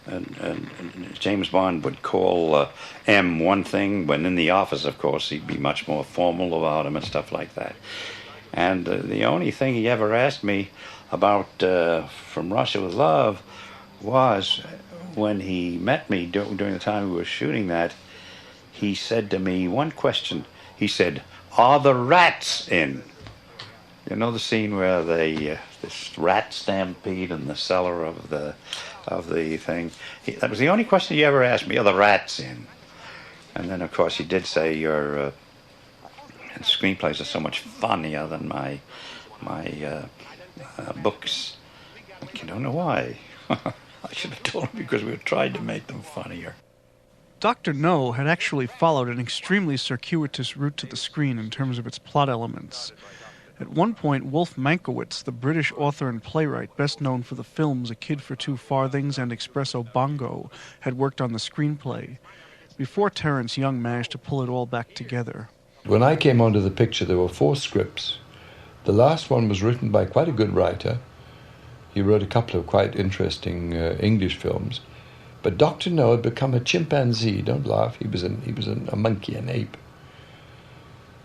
And James Bond would call M one thing, when in the office, of course, he'd be much more formal about him and stuff like that. And the only thing he ever asked me about From Russia with Love was when he met me during the time we were shooting that, he said to me one question. He said, "Are the rats in?" You know the scene where this rat stampede in the cellar of the thing? That was the only question he ever asked me, "Are the rats in?" And then, of course, he did say, "Your screenplays are so much funnier than my books." I don't know why. I should have told him, because we tried to make them funnier. Dr. No had actually followed an extremely circuitous route to the screen in terms of its plot elements. At one point, Wolf Mankiewicz, the British author and playwright best known for the films A Kid for Two Farthings and Espresso Bongo, had worked on the screenplay, before Terence Young managed to pull it all back together. When I came onto the picture, there were 4 scripts. The last one was written by quite a good writer. He wrote a couple of quite interesting English films. But Dr. No had become a chimpanzee. Don't laugh. He was a monkey, an ape.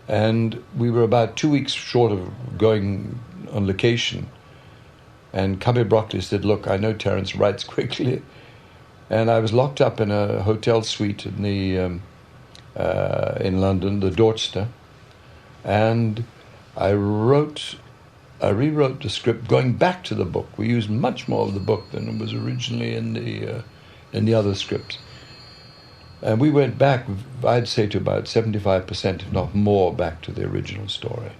And we were about 2 weeks short of going on location. And Cubby Broccoli said, "Look, I know Terence writes quickly." And I was locked up in a hotel suite in London, the Dorchester. And I rewrote the script going back to the book. We used much more of the book than was originally in the other scripts. And we went back, I'd say, to about 75%, if not more, back to the original story.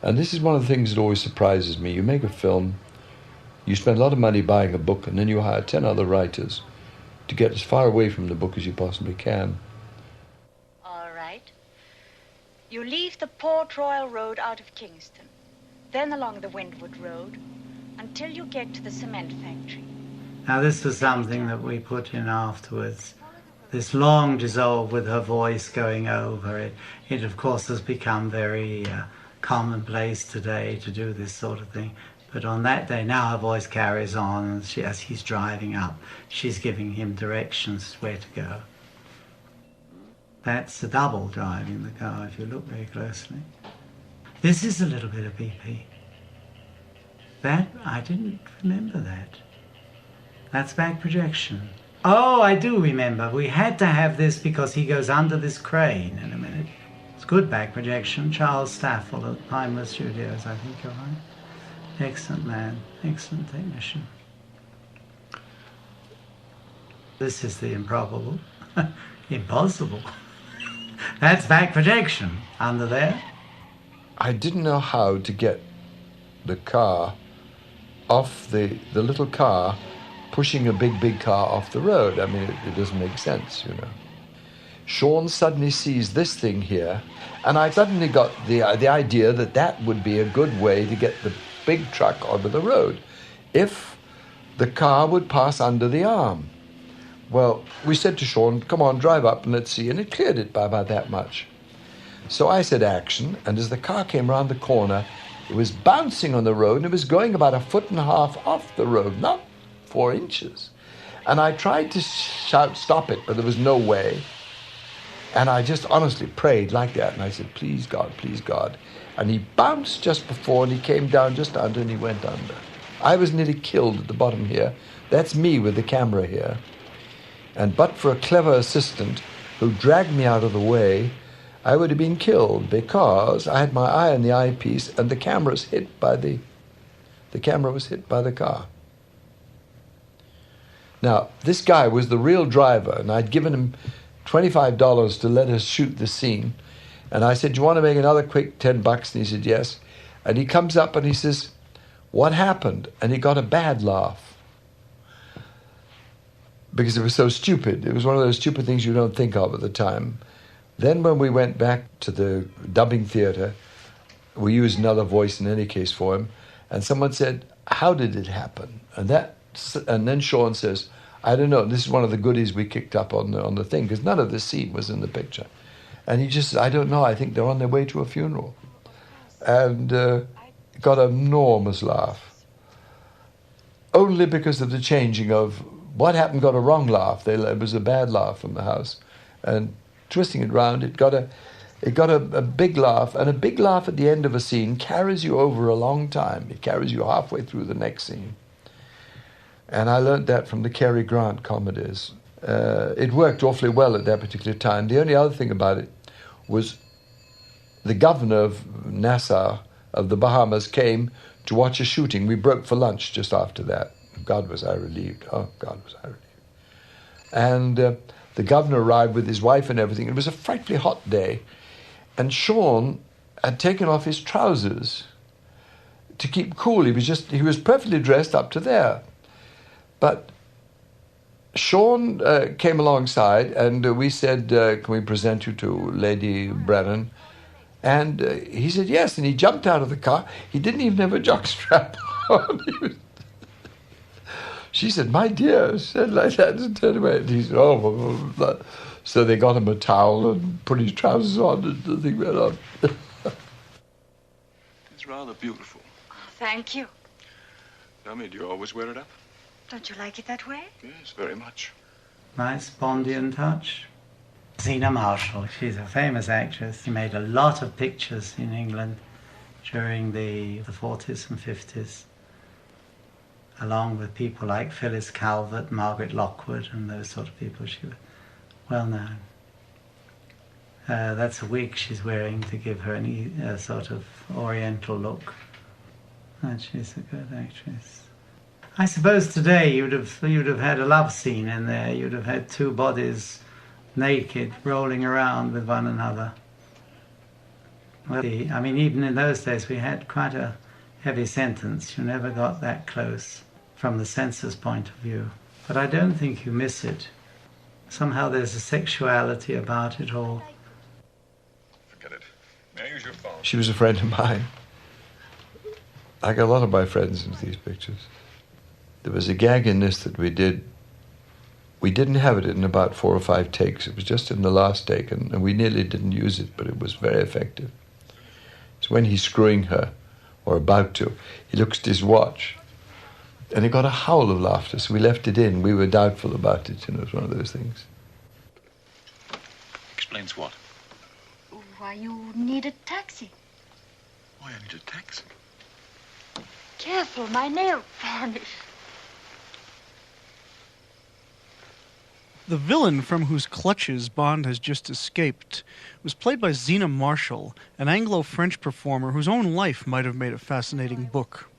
And this is one of the things that always surprises me. You make a film, you spend a lot of money buying a book, and then you hire 10 other writers to get as far away from the book as you possibly can. All right. You leave the Port Royal Road out of Kingston, then along the Windward Road, until you get to the cement factory. Now, this was something that we put in afterwards. this long dissolve with her voice going over it. It, of course, has become very commonplace today to do this sort of thing. But on that day, now her voice carries on, and as he's driving up, she's giving him directions where to go. That's a double driving the car, if you look very closely. This is a little bit of BP. That, I didn't remember that. That's back projection. Oh, I do remember. We had to have this because he goes under this crane in a minute. It's good back projection. Charles Staffel at Pinewood Studios, I think you're right. Excellent man, excellent technician. This is the improbable. Impossible. That's back projection under there. I didn't know how to get the car off the little car pushing a big car off the road. I mean, it doesn't make sense, you know. Sean suddenly sees this thing here, and I suddenly got the idea that that would be a good way to get the big truck onto the road if the car would pass under the arm. Well, we said to Sean, come on, drive up and let's see, and it cleared it by about that much. So I said action, and as the car came round the corner, it was bouncing on the road, and it was going about 1.5 feet off the road, not 4 inches. And I tried to shout, stop it, but there was no way. And I just honestly prayed like that, and I said, please God, please God. And he bounced just before, and he came down just under, and he went under. I was nearly killed at the bottom here. That's me with the camera here. And but for a clever assistant who dragged me out of the way, I would have been killed because I had my eye on the eyepiece and the camera was hit by the car. Now, this guy was the real driver, and I'd given him $25 to let us shoot the scene. And I said, do you want to make another quick $10? And he said, yes. And he comes up and he says, what happened? And he got a bad laugh. Because it was so stupid. It was one of those stupid things you don't think of at the time. Then when we went back to the dubbing theater, we used another voice in any case for him, and someone said, how did it happen? And then Sean says, I don't know, this is one of the goodies we kicked up on the thing, because none of the scene was in the picture. And he just said, I don't know, I think they're on their way to a funeral. And got an enormous laugh. Only because of the changing of what happened got a wrong laugh. It was a bad laugh from the house. And twisting it round, it got a big laugh, and a big laugh at the end of a scene carries you over a long time. It carries you halfway through the next scene. And I learned that from the Cary Grant comedies. It worked awfully well at that particular time. The only other thing about it was the governor of Nassau, of the Bahamas, came to watch a shooting. We broke for lunch just after that. God was I relieved. Oh, God was I relieved. And the governor arrived with his wife and everything. It was a frightfully hot day. And Sean had taken off his trousers to keep cool. He was perfectly dressed up to there. But Sean came alongside, and we said, can we present you to Lady Brennan? And he said yes, and he jumped out of the car. He didn't even have a jockstrap on. She said, my dear, said like that, and turned away. And he said, oh, blah, blah, blah. So they got him a towel and put his trousers on, and the thing went on. It's rather beautiful. Oh, thank you. Tell me, do you always wear it up? Don't you like it that way? Yes, very much. Nice Bondian touch. Zena Marshall, she's a famous actress. She made a lot of pictures in England during the 40s and 50s, along with people like Phyllis Calvert, Margaret Lockwood, and those sort of people. She was well known. That's a wig she's wearing to give her a sort of oriental look. And she's a good actress. I suppose today you'd have had a love scene in there. You'd have had two bodies naked, rolling around with one another. Well, I mean, even in those days we had quite a heavy sentence. You never got that close from the censor's point of view. But I don't think you miss it. Somehow there's a sexuality about it all. Forget it. May I use your phone? She was a friend of mine. I got a lot of my friends into these pictures. There was a gag in this that we did We didn't have it in about 4 or 5 takes. It was just in the last take, and we nearly didn't use it, but it was very effective. It's when he's screwing her, or about to, he looks at his watch, and he got a howl of laughter, so we left it in. We were doubtful about it, it was one of those things. Explains what? Why you need a taxi. Why I need a taxi? Careful, my nail varnish. The villain from whose clutches Bond has just escaped was played by Zena Marshall, an Anglo-French performer whose own life might have made a fascinating book.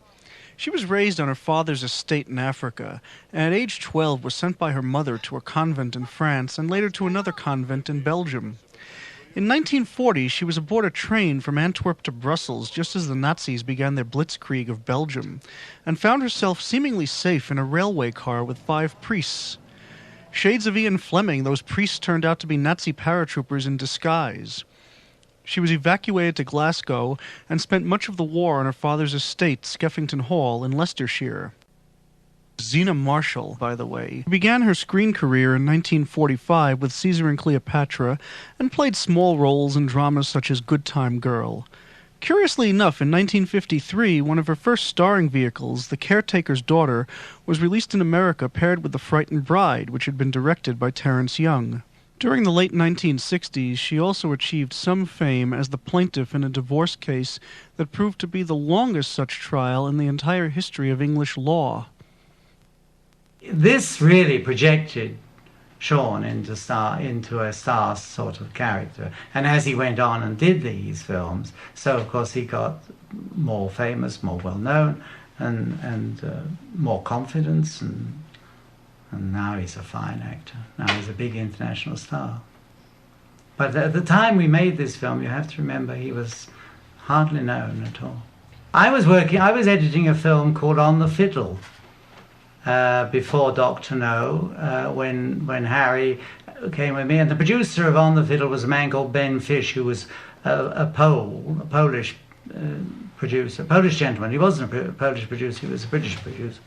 She was raised on her father's estate in Africa, and at age 12 was sent by her mother to a convent in France and later to another convent in Belgium. In 1940, she was aboard a train from Antwerp to Brussels just as the Nazis began their blitzkrieg of Belgium, and found herself seemingly safe in a railway car with 5 priests. Shades of Ian Fleming, those priests turned out to be Nazi paratroopers in disguise. She was evacuated to Glasgow and spent much of the war on her father's estate, Skeffington Hall, in Leicestershire. Zena Marshall, by the way, began her screen career in 1945 with Caesar and Cleopatra and played small roles in dramas such as Good Time Girl. Curiously enough, in 1953, one of her first starring vehicles, The Caretaker's Daughter, was released in America paired with The Frightened Bride, which had been directed by Terence Young. During the late 1960s, she also achieved some fame as the plaintiff in a divorce case that proved to be the longest such trial in the entire history of English law. This really projected Sean into a star sort of character, and as he went on and did these films, so of course he got more famous, more well known, and more confidence, and now he's a fine actor. Now he's a big international star. But at the time we made this film, you have to remember, he was hardly known at all. I was editing a film called On the Fiddle, before Dr. No, when Harry came with me, and the producer of On the Fiddle was a man called Ben Fish, who was a Polish producer, Polish gentleman. He wasn't a Polish producer; he was a British producer,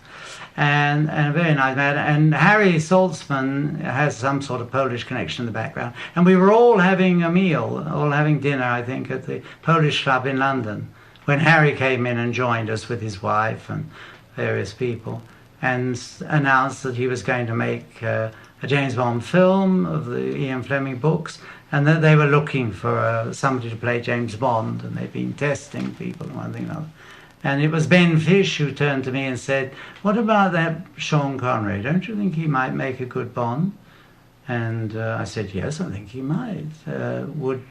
and a very nice man. And Harry Saltzman has some sort of Polish connection in the background. And we were all having a meal, all having dinner, I think, at the Polish Club in London, when Harry came in and joined us with his wife and various people, and announced that he was going to make a James Bond film of the Ian Fleming books, and that they were looking for somebody to play James Bond, and they'd been testing people and one thing and another. And it was Ben Fish who turned to me and said, "What about that Sean Connery? Don't you think he might make a good Bond?" And I said, "Yes, I think he might. Would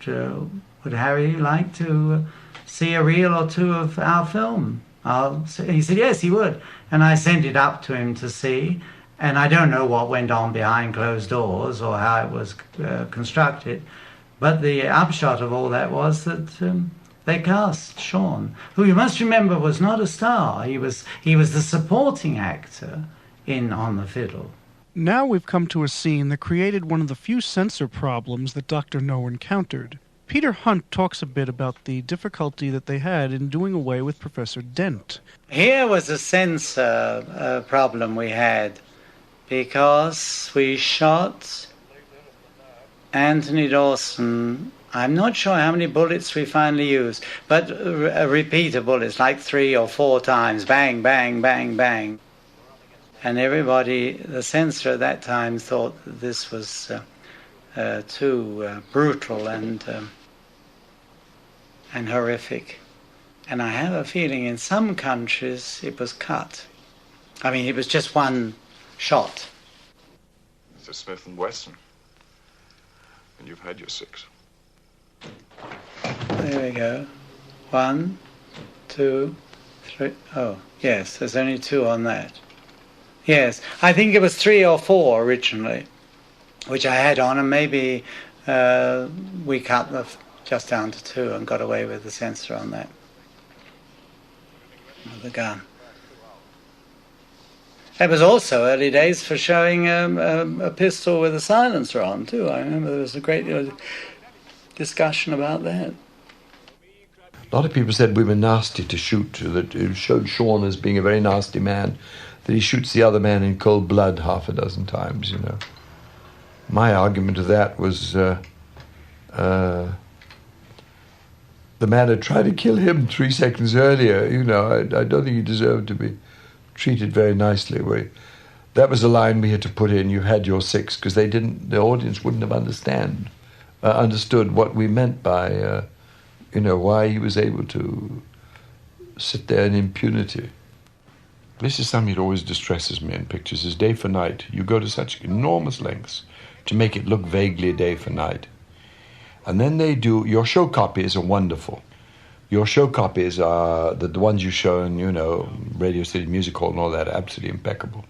Harry like to see a reel or two of our film?" He said, "Yes, he would." And I sent it up to him to see, and I don't know what went on behind closed doors or how it was constructed, but the upshot of all that was that they cast Sean, who you must remember was not a star. He was the supporting actor in On the Fiddle. Now we've come to a scene that created one of the few censor problems that Dr. No encountered. Peter Hunt talks a bit about the difficulty that they had in doing away with Professor Dent. Here was a censor problem we had, because we shot Anthony Dawson. I'm not sure how many bullets we finally used, but repeater bullets, like 3 or 4 times, bang, bang, bang, bang. And everybody, the censor at that time, thought that this was too brutal and horrific. And I have a feeling in some countries it was cut. I mean, it was just one shot. It's a Smith & Wesson. And you've had your 6. There we go. 1, 2, 3. Oh, yes, there's only 2 on that. Yes, I think it was 3 or 4 originally, which I had on, and maybe we cut just down to 2 and got away with the censor on that. The gun. It was also early days for showing a pistol with a silencer on, too. I remember there was a great deal of discussion about that. A lot of people said we were nasty to shoot, that it showed Sean as being a very nasty man, that he shoots the other man in cold blood half a dozen times, you know. My argument to that was the man had tried to kill him 3 seconds earlier, you know. I don't think he deserved to be treated very nicely. That was a line we had to put in, you had your 6, because the audience wouldn't have understood what we meant by, why he was able to sit there in impunity. This is something that always distresses me in pictures, is day for night. You go to such enormous lengths to make it look vaguely day for night. And then your show copies are wonderful. Your show copies are, the ones you show in, Radio City Music Hall and all that, absolutely impeccable.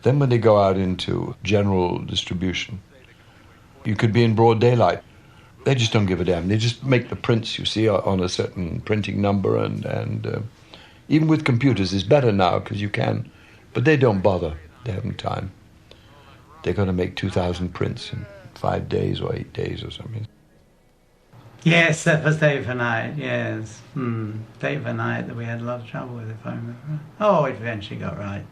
Then when they go out into general distribution, you could be in broad daylight. They just don't give a damn. They just make the prints, you see, on a certain printing number, and even with computers, it's better now because you can, but they don't bother. They haven't time. They're going to make 2,000 prints in 5 days or 8 days or something. Yes, that was Day for Night, yes. Day for Night that we had a lot of trouble with, if I remember. Oh, it eventually got right.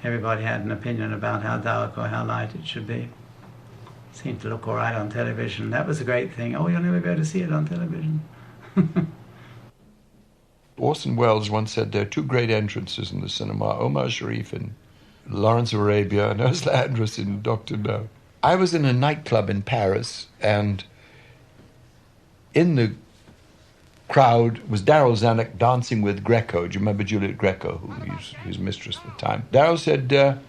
Everybody had an opinion about how dark or how light it should be. Seemed to look all right on television. That was a great thing. Oh, you'll never be able to see it on television. Orson Welles once said there are 2 great entrances in the cinema, Omar Sharif in Lawrence of Arabia and Ursula Andress in Dr. No. I was in a nightclub in Paris, and in the crowd was Darryl Zanuck dancing with Greco. Do you remember Juliet Greco, who was his mistress at the time? Darryl said,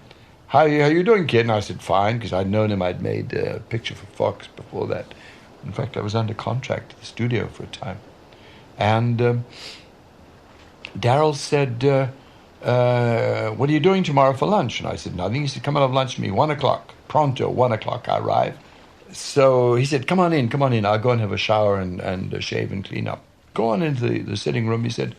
how you doing, kid? And I said, fine, because I'd known him. I'd made a picture for Fox before that. In fact, I was under contract at the studio for a time. And Darryl said, what are you doing tomorrow for lunch? And I said, nothing. He said, come and have lunch with me, 1 o'clock. Pronto, 1 o'clock I arrive. So he said, come on in. I'll go and have a shower and shave and clean up. Go on into the sitting room. He said,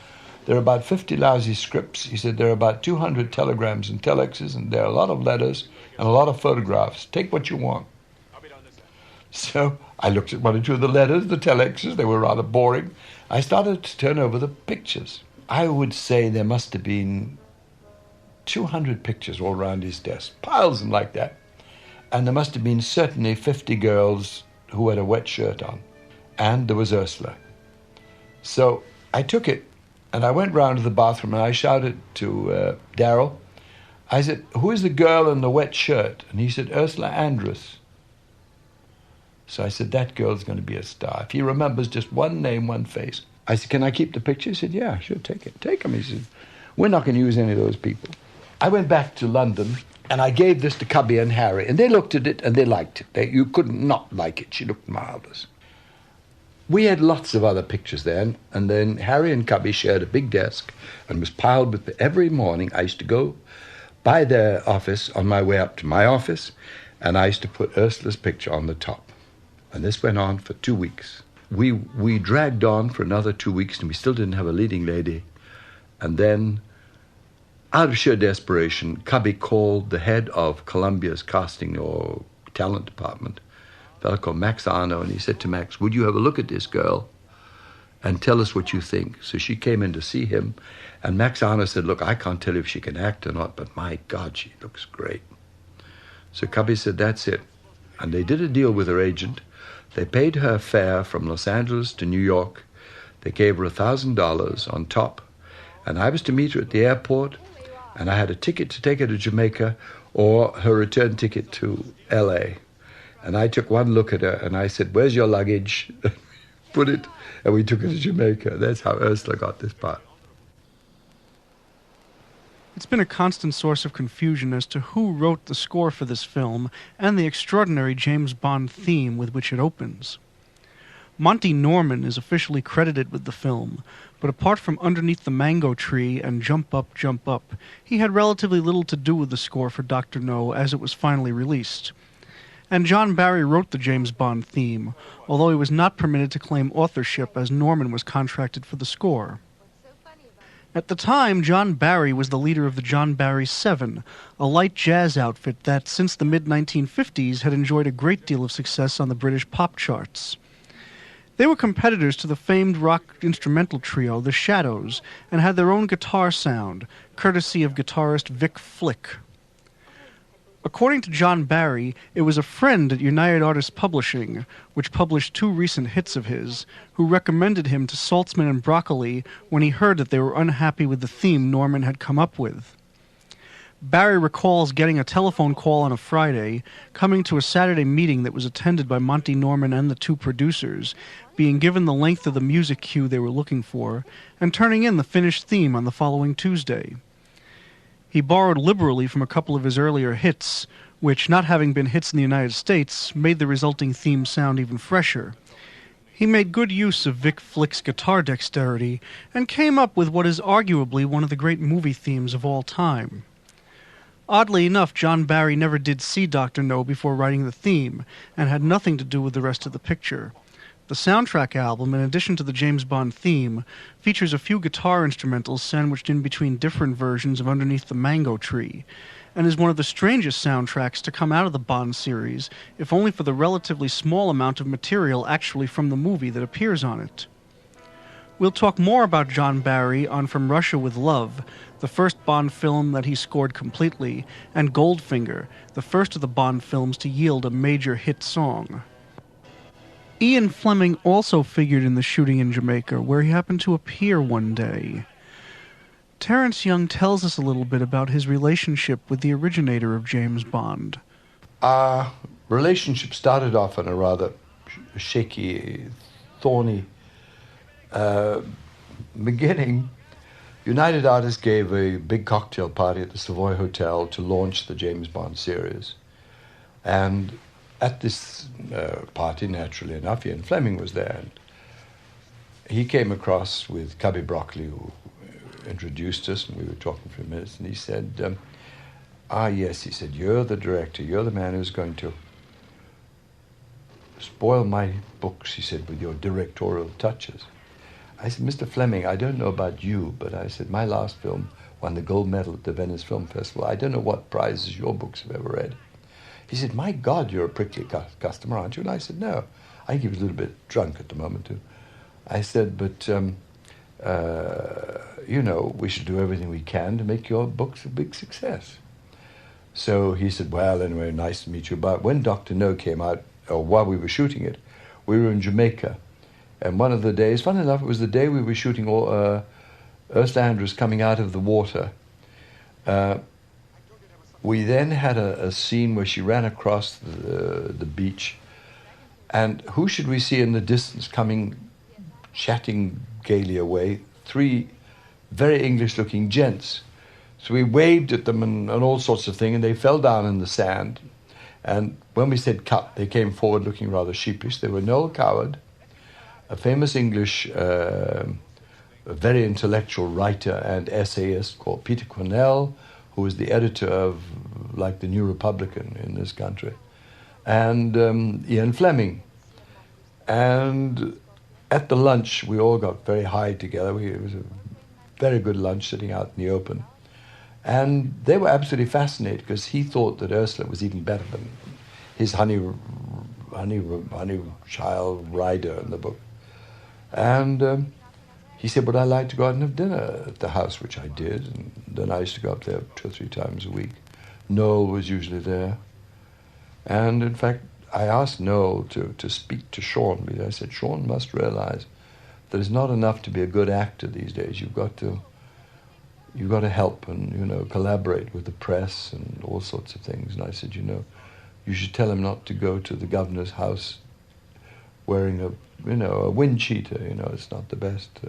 there are about 50 lousy scripts. He said, there are about 200 telegrams and telexes, and there are a lot of letters and a lot of photographs. Take what you want. So I looked at 1 or 2 of the letters, the telexes. They were rather boring. I started to turn over the pictures. I would say there must have been 200 pictures all around his desk, piles of them like that. And there must have been certainly 50 girls who had a wet shirt on. And there was Ursula. So I took it, and I went round to the bathroom, and I shouted to Darryl. I said, who is the girl in the wet shirt? And he said, Ursula Andress. So I said, that girl's going to be a star. If he remembers just one name, one face. I said, can I keep the picture? He said, yeah, sure, take it. Take them. He said, we're not going to use any of those people. I went back to London, and I gave this to Cubby and Harry, and they looked at it, and they liked it. You couldn't not like it. She looked marvelous. We had lots of other pictures then, and then Harry and Cubby shared a big desk, and was piled with, every morning I used to go by their office on my way up to my office, and I used to put Ursula's picture on the top. And this went on for 2 weeks. We dragged on for another 2 weeks, and we still didn't have a leading lady. And then, out of sheer desperation, Cubby called the head of Columbia's casting or talent department, a fellow called Max Arno, and he said to Max, would you have a look at this girl and tell us what you think? So she came in to see him, and Max Arno said, look, I can't tell you if she can act or not, but my God, she looks great. So Cubby said, that's it. And they did a deal with her agent. They paid her fare from Los Angeles to New York. They gave her $1,000 on top. And I was to meet her at the airport, and I had a ticket to take her to Jamaica or her return ticket to L.A. And I took one look at her, and I said, where's your luggage? Put it, and we took her to Jamaica. That's how Ursula got this part. It's been a constant source of confusion as to who wrote the score for this film and the extraordinary James Bond theme with which it opens. Monty Norman is officially credited with the film, but apart from Underneath the Mango Tree and Jump Up, Jump Up, he had relatively little to do with the score for Dr. No as it was finally released. And John Barry wrote the James Bond theme, although he was not permitted to claim authorship as Norman was contracted for the score. At the time, John Barry was the leader of the John Barry 7, a light jazz outfit that, since the mid-1950s, had enjoyed a great deal of success on the British pop charts. They were competitors to the famed rock instrumental trio, The Shadows, and had their own guitar sound, courtesy of guitarist Vic Flick. According to John Barry, it was a friend at United Artists Publishing, which published 2 recent hits of his, who recommended him to Saltzman and Broccoli when he heard that they were unhappy with the theme Norman had come up with. Barry recalls getting a telephone call on a Friday, coming to a Saturday meeting that was attended by Monty Norman and the 2 producers, being given the length of the music cue they were looking for, and turning in the finished theme on the following Tuesday. He borrowed liberally from a couple of his earlier hits, which, not having been hits in the United States, made the resulting theme sound even fresher. He made good use of Vic Flick's guitar dexterity, and came up with what is arguably one of the great movie themes of all time. Oddly enough, John Barry never did see Dr. No before writing the theme, and had nothing to do with the rest of the picture. The soundtrack album, in addition to the James Bond theme, features a few guitar instrumentals sandwiched in between different versions of Underneath the Mango Tree, and is one of the strangest soundtracks to come out of the Bond series, if only for the relatively small amount of material actually from the movie that appears on it. We'll talk more about John Barry on From Russia with Love, the first Bond film that he scored completely, and Goldfinger, the first of the Bond films to yield a major hit song. Ian Fleming also figured in the shooting in Jamaica, where he happened to appear one day. Terence Young tells us a little bit about his relationship with the originator of James Bond. Our relationship started off on a rather shaky, thorny beginning. United Artists gave a big cocktail party at the Savoy Hotel to launch the James Bond series. And at this party, naturally enough, Ian Fleming was there. And he came across with Cubby Broccoli, who introduced us, and we were talking for a minute, and he said, yes, he said, you're the director, you're the man who's going to spoil my books, he said, with your directorial touches. I said, Mr. Fleming, I don't know about you, but I said, my last film won the gold medal at the Venice Film Festival. I don't know what prizes your books have ever read. He said, my God, you're a prickly customer, aren't you? And I said, no. I think he was a little bit drunk at the moment, too. I said, but, we should do everything we can to make your books a big success. So he said, well, anyway, nice to meet you. But when Dr. No came out, or while we were shooting it, we were in Jamaica. And one of the days, funny enough, it was the day we were shooting Ursula Andrews coming out of the water. We then had a scene where she ran across the beach, and who should we see in the distance coming, chatting gaily away? 3 very English-looking gents. So we waved at them and all sorts of things, and they fell down in the sand. And when we said cut, they came forward looking rather sheepish. They were Noel Coward, a famous English, a very intellectual writer and essayist called Peter Cornell, who was the editor of, like, the New Republican in this country, and Ian Fleming. And at the lunch, we all got very high together. It was a very good lunch sitting out in the open. And they were absolutely fascinated because he thought that Ursula was even better than his honey child rider in the book. And he said, would I like to go out and have dinner at the house, which I did. And then I used to go up there 2 or 3 times a week. Noel was usually there. And in fact, I asked Noel to speak to Sean, because I said, Sean must realize that it's not enough to be a good actor these days. You've got to help and, collaborate with the press and all sorts of things. And I said, you should tell him not to go to the governor's house wearing a wind cheater. It's not the best.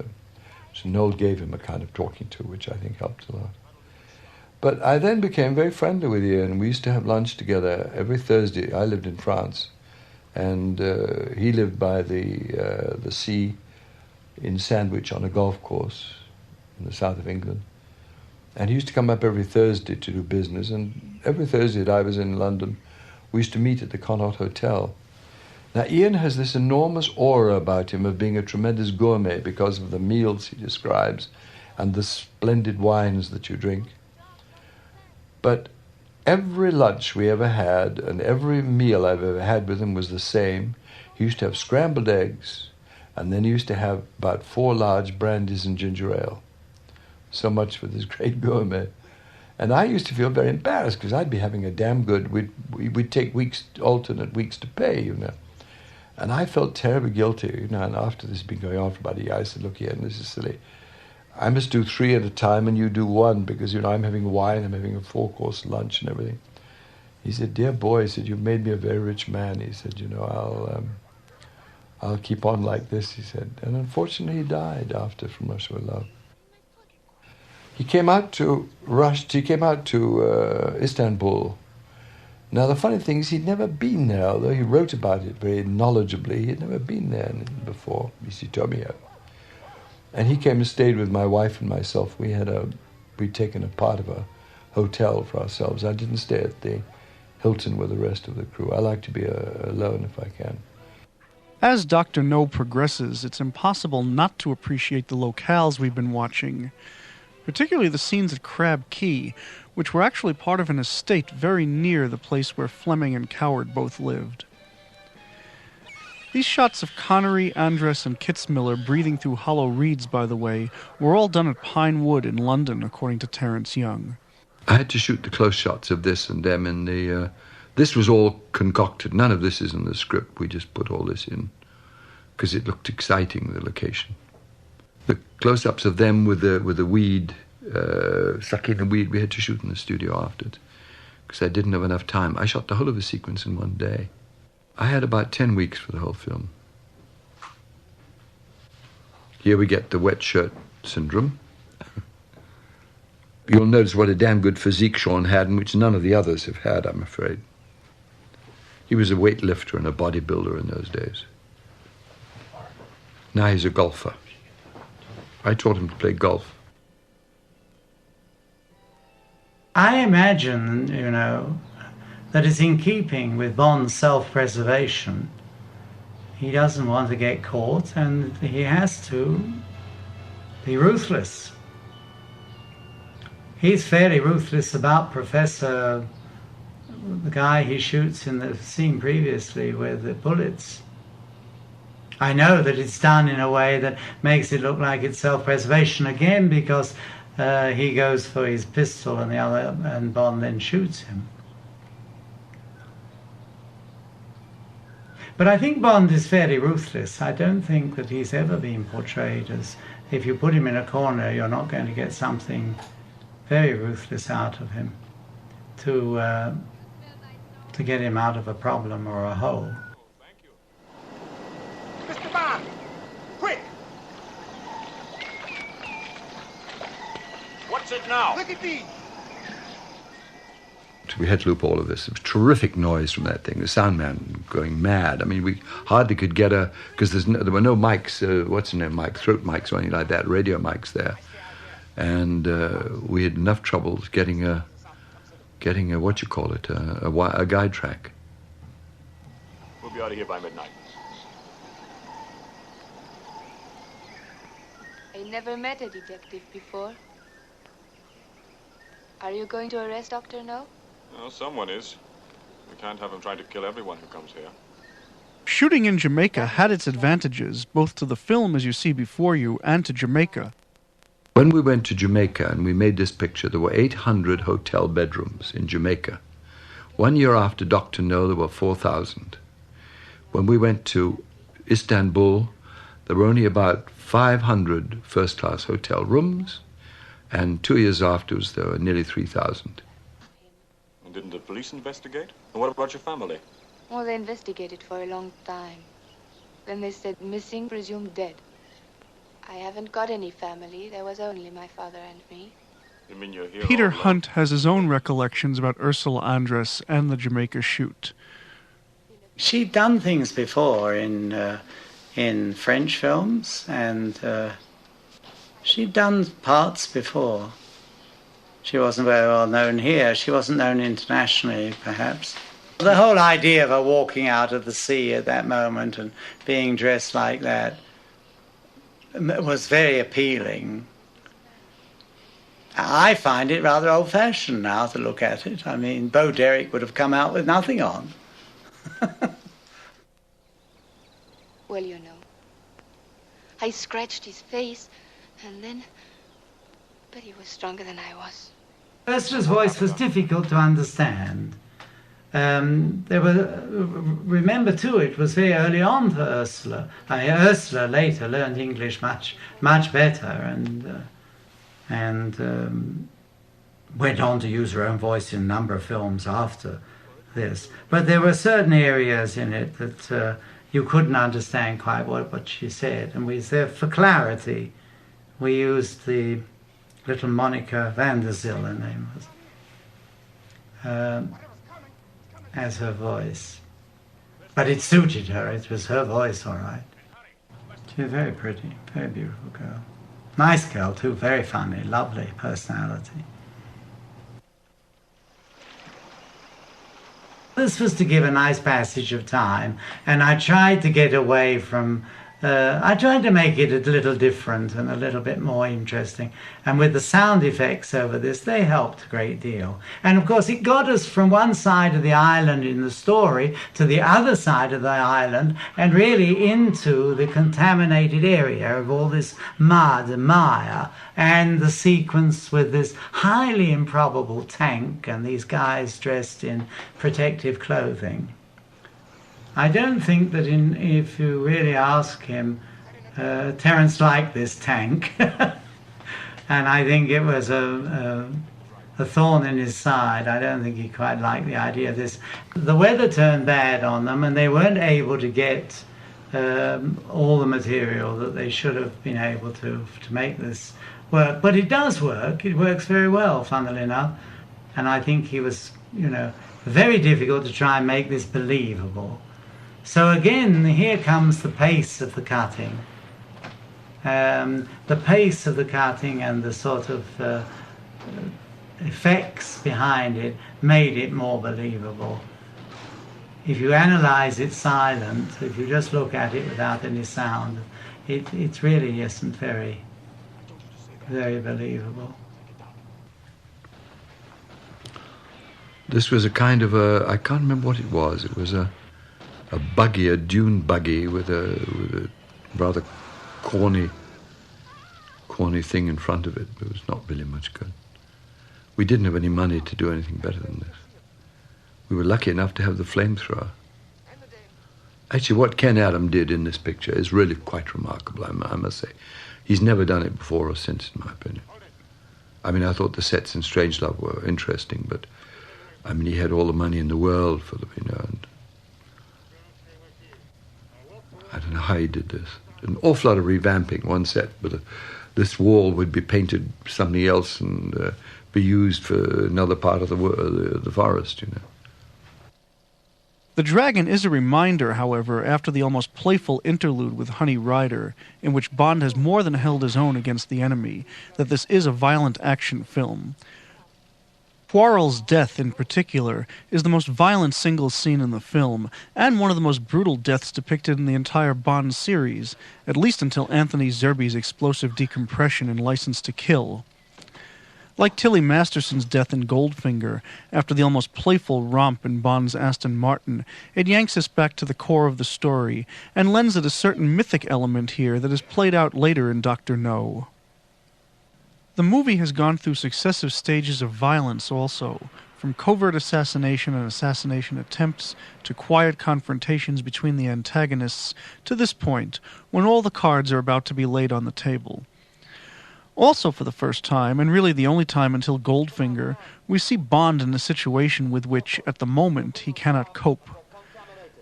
So Noel gave him a kind of talking to, which I think helped a lot. But I then became very friendly with Ian. We used to have lunch together every Thursday. I lived in France, and he lived by the sea in Sandwich on a golf course in the south of England. And he used to come up every Thursday to do business. And every Thursday that I was in London, we used to meet at the Connaught Hotel. Now, Ian has this enormous aura about him of being a tremendous gourmet because of the meals he describes and the splendid wines that you drink. But every lunch we ever had and every meal I've ever had with him was the same. He used to have scrambled eggs And then he used to have about 4 large brandies and ginger ale. So much for this great gourmet. And I used to feel very embarrassed because I'd be having a damn good, we'd take alternate weeks to pay, you know. And I felt terribly guilty, you know, and after this had been going on for about a year, I said, look here, and this is silly. I must do 3 at a time and you do 1 because, you know, I'm having wine, I'm having a 4-course lunch and everything. He said, dear boy, he said, you've made me a very rich man. He said, you know, I'll keep on like this, he said. And unfortunately, he died after From Russia with Love. He came out to Istanbul. Now, the funny thing is he'd never been there, although he wrote about it very knowledgeably. He'd never been there before, at least he told me. And he came and stayed with my wife and myself. We'd taken a part of a hotel for ourselves. I didn't stay at the Hilton with the rest of the crew. I like to be alone if I can. As Dr. No progresses, it's impossible not to appreciate the locales we've been watching, particularly the scenes at Crab Key, which were actually part of an estate very near the place where Fleming and Coward both lived. These shots of Connery, Andress, and Kitzmiller breathing through hollow reeds, by the way, were all done at Pine Wood in London, according to Terence Young. I had to shoot the close shots of this and them in the... this was all concocted. None of this is in the script. We just put all this in because it looked exciting, the location. The close-ups of them with the weed, sucking the weed, we had to shoot in the studio afterwards because I didn't have enough time. I shot the whole of the sequence in 1 day. I had about 10 weeks for the whole film. Here we get the wet shirt syndrome. You'll notice what a damn good physique Sean had, and which none of the others have had, I'm afraid. He was a weightlifter and a bodybuilder in those days. Now he's a golfer. I taught him to play golf. I imagine, you know, that it's in keeping with Bond's self-preservation. He doesn't want to get caught, and he has to be ruthless. He's fairly ruthless about Professor, the guy he shoots in the scene previously with the bullets. I know that it's done in a way that makes it look like it's self-preservation again because he goes for his pistol and Bond then shoots him. But I think Bond is fairly ruthless. I don't think that he's ever been portrayed as, if you put him in a corner, you're not going to get something very ruthless out of him to get him out of a problem or a hole. Mr. Bond, quick! What's it now? Look at these. We had to loop all of this. It was terrific noise from that thing. The sound man going mad. I mean, we hardly could get because there were no mics, what's the name, mic, throat mics or anything like that, radio mics there. And we had enough trouble getting a what you call it, a guide track. We'll be out of here by midnight. I never met a detective before. Are you going to arrest Dr. No? Well, someone is. We can't have him trying to kill everyone who comes here. Shooting in Jamaica had its advantages, both to the film as you see before you and to Jamaica. When we went to Jamaica and we made this picture, there were 800 hotel bedrooms in Jamaica. 1 year after Dr. No, there were 4,000. When we went to Istanbul, there were only about 500 first-class hotel rooms, and 2 years afterwards, there were nearly 3,000. And didn't the police investigate? And what about your family? Well, they investigated for a long time. Then they said missing, presumed dead. I haven't got any family. There was only my father and me. You mean you're here Peter all alone? Hunt has his own recollections about Ursula Andress and the Jamaica shoot. She'd done things before in French films, and she'd done parts before. She wasn't very well known here. She wasn't known internationally, perhaps. The whole idea of her walking out of the sea at that moment and being dressed like that was very appealing. I find it rather old-fashioned now to look at it. I mean, Bo Derek would have come out with nothing on. Well, you know, I scratched his face, and then... But he was stronger than I was. Ursula's voice was difficult to understand. Remember too, it was very early on for Ursula. Ursula later learned English much better, and went on to use her own voice in a number of films after this. But there were certain areas in it that you couldn't understand quite what she said, and for clarity, we used the little Monica van der Zyl, her name was, as her voice. But it suited her. It was her voice, all right. She was very pretty, very beautiful girl. Nice girl, too, very funny, lovely personality. This was to give a nice passage of time, and I tried to get away from... I tried to make it a little different and a little bit more interesting. And with the sound effects over this, they helped a great deal. And of course, it got us from one side of the island in the story to the other side of the island, and really into the contaminated area of all this mud and mire, and the sequence with this highly improbable tank and these guys dressed in protective clothing. I don't think that if you really ask him, Terence liked this tank, and I think it was a thorn in his side. I don't think he quite liked the idea of this. The weather turned bad on them, and they weren't able to get all the material that they should have been able to make this work. But it does work. It works very well, funnily enough. And I think he was, very difficult to try and make this believable. So again, here comes the pace of the cutting. The pace of the cutting and the sort of effects behind it made it more believable. If you analyze it silent, if you just look at it without any sound, it really isn't very, very believable. This was a kind of I can't remember what it was. It was a buggy, a dune buggy with a rather corny thing in front of it. It was not really much good. We didn't have any money to do anything better than this. We were lucky enough to have the flamethrower. Actually, what Ken Adam did in this picture is really quite remarkable, I must say. He's never done it before or since, in my opinion. I mean, I thought the sets in Strangelove were interesting, but I mean, he had all the money in the world for them, and I don't know how he did this. An awful lot of revamping. One set, but this wall would be painted something else and be used for another part of the forest, The Dragon is a reminder, however, after the almost playful interlude with Honey Rider, in which Bond has more than held his own against the enemy, that this is a violent action film. Poirot's death, in particular, is the most violent single scene in the film, and one of the most brutal deaths depicted in the entire Bond series, at least until Anthony Zerbe's explosive decompression in License to Kill. Like Tilly Masterson's death in Goldfinger, after the almost playful romp in Bond's Aston Martin, it yanks us back to the core of the story, and lends it a certain mythic element here that is played out later in Dr. No. The movie has gone through successive stages of violence also, from covert assassination and assassination attempts to quiet confrontations between the antagonists to this point, when all the cards are about to be laid on the table. Also for the first time, and really the only time until Goldfinger, we see Bond in a situation with which, at the moment, he cannot cope.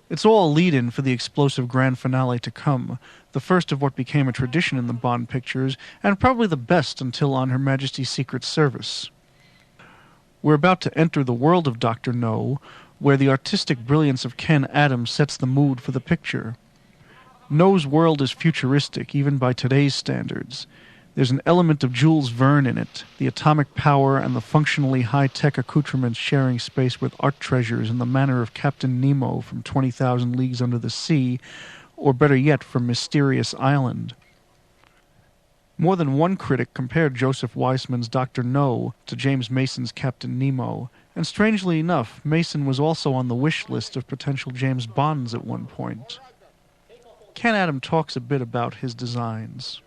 It's all a lead-in for the explosive grand finale to come, the first of what became a tradition in the Bond pictures, and probably the best until On Her Majesty's Secret Service. We're about to enter the world of Dr. No, where the artistic brilliance of Ken Adam sets the mood for the picture. No's world is futuristic, even by today's standards. There's an element of Jules Verne in it, the atomic power and the functionally high-tech accoutrements sharing space with art treasures in the manner of Captain Nemo from 20,000 Leagues Under the Sea, or better yet, from Mysterious Island. More than one critic compared Joseph Weissman's Dr. No to James Mason's Captain Nemo, and strangely enough, Mason was also on the wish list of potential James Bonds at one point. Ken Adam talks a bit about his designs.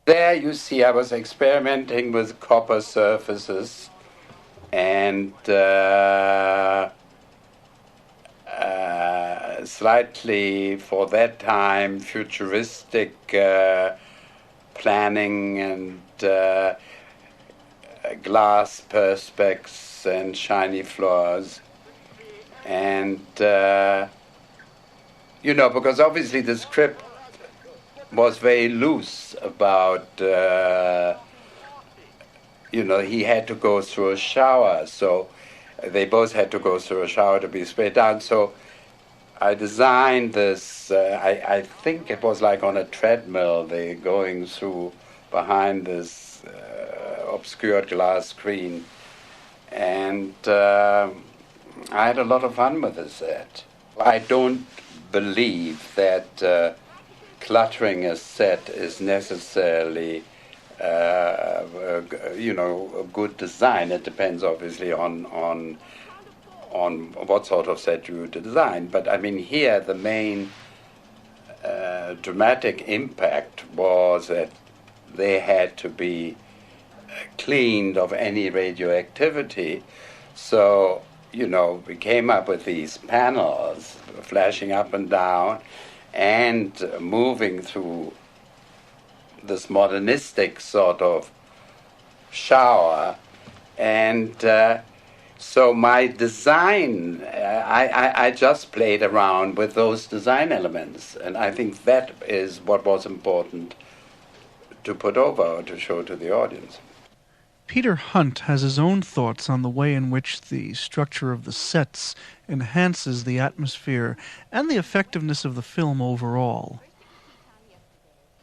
There you see I was experimenting with copper surfaces and slightly, for that time, futuristic planning and glass perspex and shiny floors. And, because obviously the script was very loose about, he had to go through a shower, so they both had to go through a shower to be sprayed down. So I designed this, I think it was like on a treadmill, they going through behind this obscured glass screen. And I had a lot of fun with the set. I don't believe that cluttering a set is necessarily, a good design. It depends, obviously, on what sort of set you design. But I mean, here the main dramatic impact was that they had to be cleaned of any radioactivity. So, we came up with these panels flashing up and down and moving through this modernistic sort of shower. And so my design, I just played around with those design elements. And I think that is what was important to put over or to show to the audience. Peter Hunt has his own thoughts on the way in which the structure of the sets enhances the atmosphere and the effectiveness of the film overall.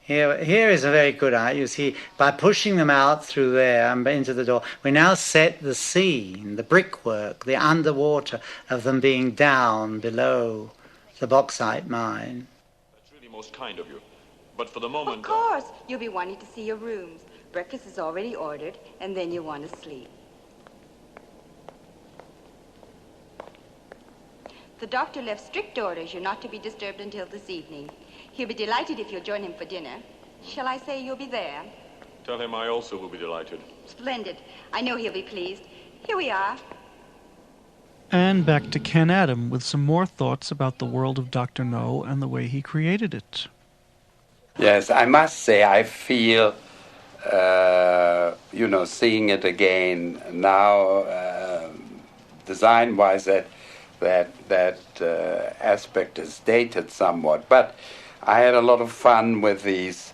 Here is a very good eye. You see, by pushing them out through there and into the door, we now set the scene, the brickwork, the underwater of them being down below the bauxite mine. That's really most kind of you. But for the moment... Of course. You'll be wanting to see your rooms. Breakfast is already ordered, and then you want to sleep. The doctor left strict orders you're not to be disturbed until this evening. He'll be delighted if you'll join him for dinner. Shall I say you'll be there? Tell him I also will be delighted. Splendid. I know he'll be pleased. Here we are. And back to Ken Adam with some more thoughts about the world of Dr. No and the way he created it. Yes, I must say I feel, seeing it again now, design-wise, that aspect is dated somewhat. But I had a lot of fun with these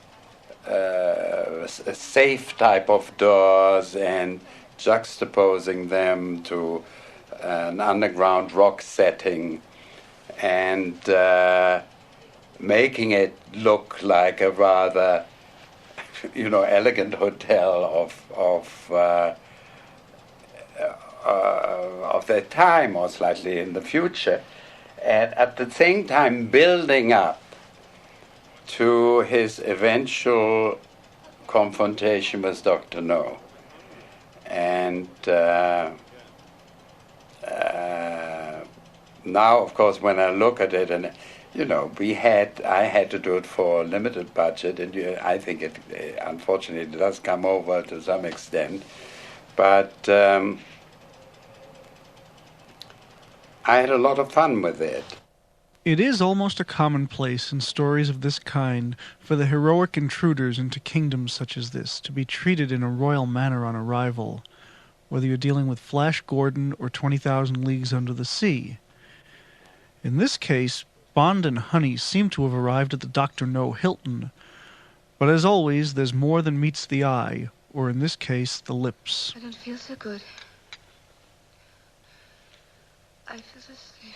safe type of doors and juxtaposing them to an underground rock setting and making it look like a rather, elegant hotel of their time or slightly in the future, and at the same time building up to his eventual confrontation with Dr. No. And now, of course, when I look at it, and I had to do it for a limited budget, and I think it unfortunately does come over to some extent, but I had a lot of fun with it. It is almost a commonplace in stories of this kind for the heroic intruders into kingdoms such as this to be treated in a royal manner on arrival, whether you're dealing with Flash Gordon or 20,000 Leagues Under the Sea. In this case, Bond and Honey seem to have arrived at the Dr. No Hilton, but as always, there's more than meets the eye, or in this case, the lips. I don't feel so good. I feel so sleepy.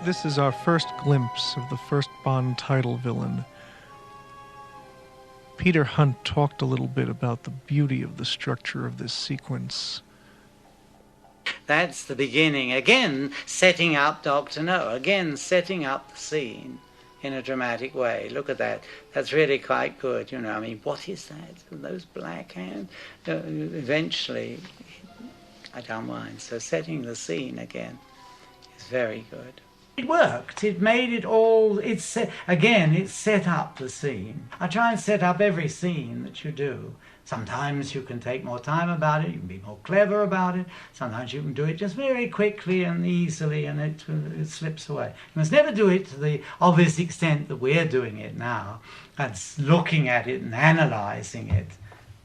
This is our first glimpse of the first Bond title villain. Peter Hunt talked a little bit about the beauty of the structure of this sequence. That's the beginning. Again, setting up Dr. No. Again, setting up the scene in a dramatic way. Look at that. That's really quite good. You know, I mean, what is that? Those black hands? Eventually, I don't mind. So setting the scene again is very good. It worked. It made it all. It set up the scene. I try and set up every scene that you do. Sometimes you can take more time about it. You can be more clever about it. Sometimes you can do it just very quickly and easily, and it slips away. You must never do it to the obvious extent that we're doing it now. That's looking at it and analysing it.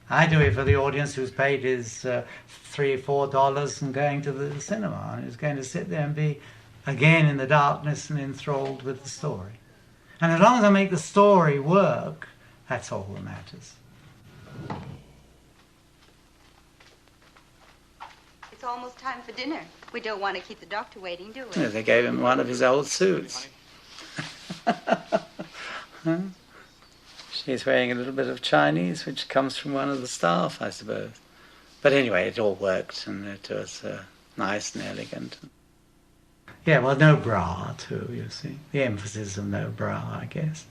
I do it for the audience who's paid his $3 or $4 and going to the cinema, and who's going to sit there and be again in the darkness and enthralled with the story. And as long as I make the story work, that's all that matters. It's almost time for dinner. We don't want to keep the doctor waiting, do we? Yeah, they gave him one of his old suits. She's wearing a little bit of Chinese, which comes from one of the staff, I suppose. But anyway, it all worked, and it was nice and elegant. Yeah, well, no bra, too, you see. The emphasis of no bra, I guess,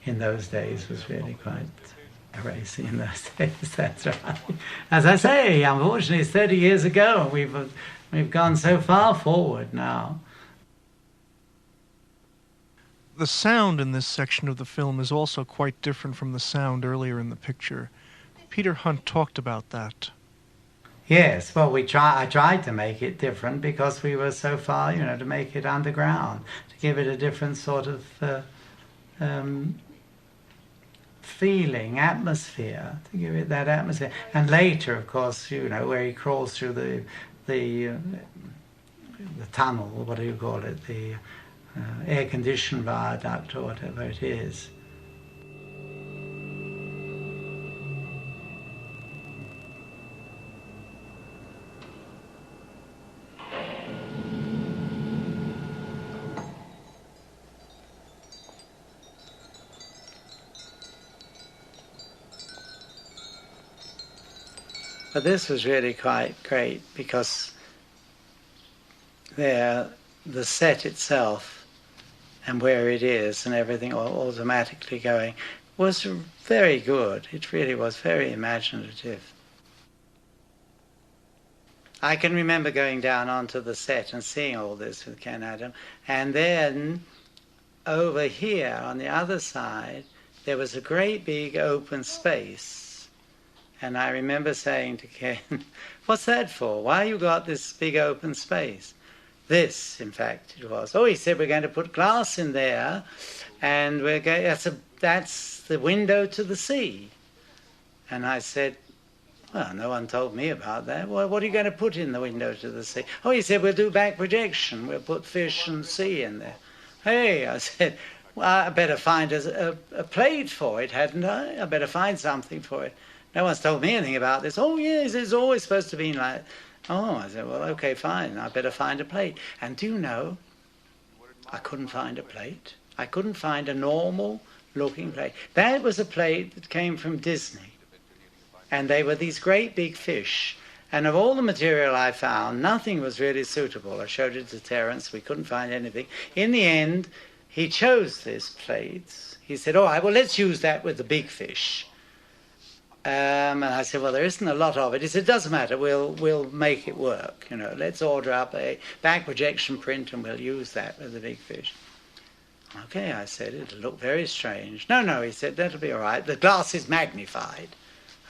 in those days was really quite crazy in those days, that's right. As I say, unfortunately, it's 30 years ago, and we've gone so far forward now. The sound in this section of the film is also quite different from the sound earlier in the picture. Peter Hunt talked about that. Yes, well, I tried to make it different because we were so far, to make it underground, to give it a different sort of feeling, atmosphere, to give it that atmosphere. And later, of course, where he crawls through the tunnel, what do you call it, the air-conditioned viaduct or whatever it is. But this was really quite great because the set itself and where it is and everything automatically going was very good. It really was very imaginative. I can remember going down onto the set and seeing all this with Ken Adam, and then over here on the other side there was a great big open space. And I remember saying to Ken, "What's that for? Why you got this big open space?" This, in fact, it was. Oh, he said, "We're going to put glass in there, and we're going. That's the window to the sea." And I said, "Well, no one told me about that. Well, what are you going to put in the window to the sea?" Oh, he said, "We'll do back projection. We'll put fish and sea in there." Hey, I said, "Well, I better find a plate for it, hadn't I? I better find something for it. No one's told me anything about this." "Oh, yes, it's always supposed to be like..." Oh, I said, "Well, okay, fine. I better find a plate." And do you know, I couldn't find a plate. I couldn't find a normal-looking plate. That was a plate that came from Disney. And they were these great big fish. And of all the material I found, nothing was really suitable. I showed it to Terence. We couldn't find anything. In the end, he chose this plate. He said, "All right, well, let's use that with the big fish." And I said, "Well, there isn't a lot of it." He said, "It doesn't matter, we'll make it work. Let's order up a back projection print and we'll use that with the big fish." "Okay," I said, "it'll look very strange." No, he said, "That'll be all right. The glass is magnified."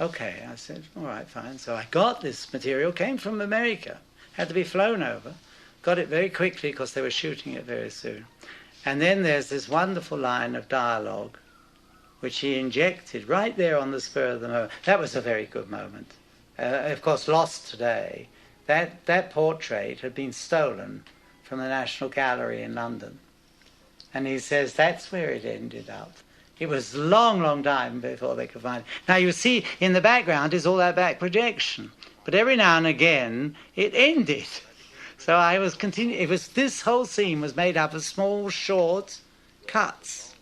"Okay," I said, "all right, fine." So I got this material, came from America, had to be flown over, got it very quickly because they were shooting it very soon. And then there's this wonderful line of dialogue which he injected right there on the spur of the moment. That was a very good moment. Of course, lost today. That portrait had been stolen from the National Gallery in London. And he says that's where it ended up. It was a long, long time before they could find it. Now, you see, in the background is all that back projection. But every now and again, it ended. So I was this whole scene was made up of small, short cuts.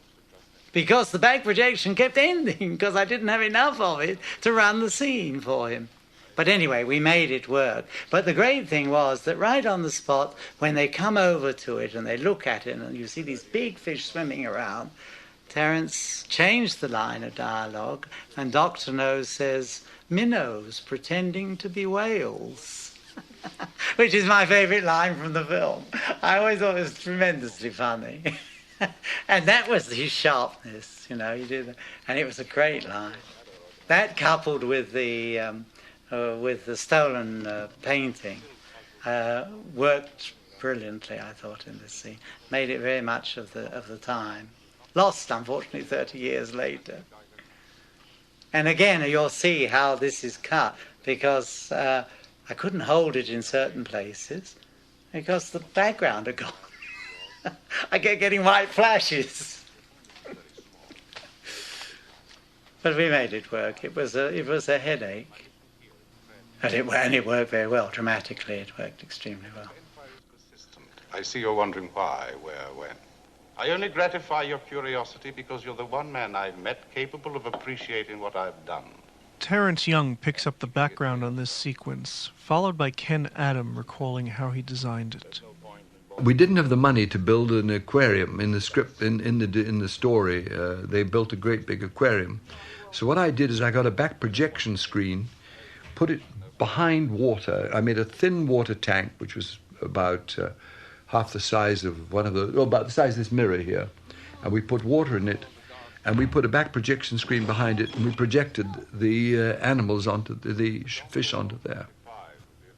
Because the back projection kept ending, because I didn't have enough of it to run the scene for him. But anyway, we made it work. But the great thing was that right on the spot, when they come over to it and they look at it and you see these big fish swimming around, Terence changed the line of dialogue and Dr. No says, "Minnows pretending to be whales." Which is my favourite line from the film. I always thought it was tremendously funny. And that was his sharpness, you know, he did that. And it was a great line. That coupled with the stolen painting worked brilliantly, I thought, in this scene. Made it very much of the time. Lost, unfortunately, 30 years later. And again, you'll see how this is cut, because I couldn't hold it in certain places because the background had gone. I kept getting white flashes. But we made it work. It was a headache. And it worked very well. Dramatically, it worked extremely well. I see you're wondering why, where, when. I only gratify your curiosity because you're the one man I've met capable of appreciating what I've done. Terence Young picks up the background on this sequence, followed by Ken Adam recalling how he designed it. We didn't have the money to build an aquarium in the script. In the story, they built a great big aquarium. So what I did is I got a back projection screen, put it behind water. I made a thin water tank, which was about half the size of about the size of this mirror here, and we put water in it. And we put a back projection screen behind it, and we projected the animals onto the fish onto there.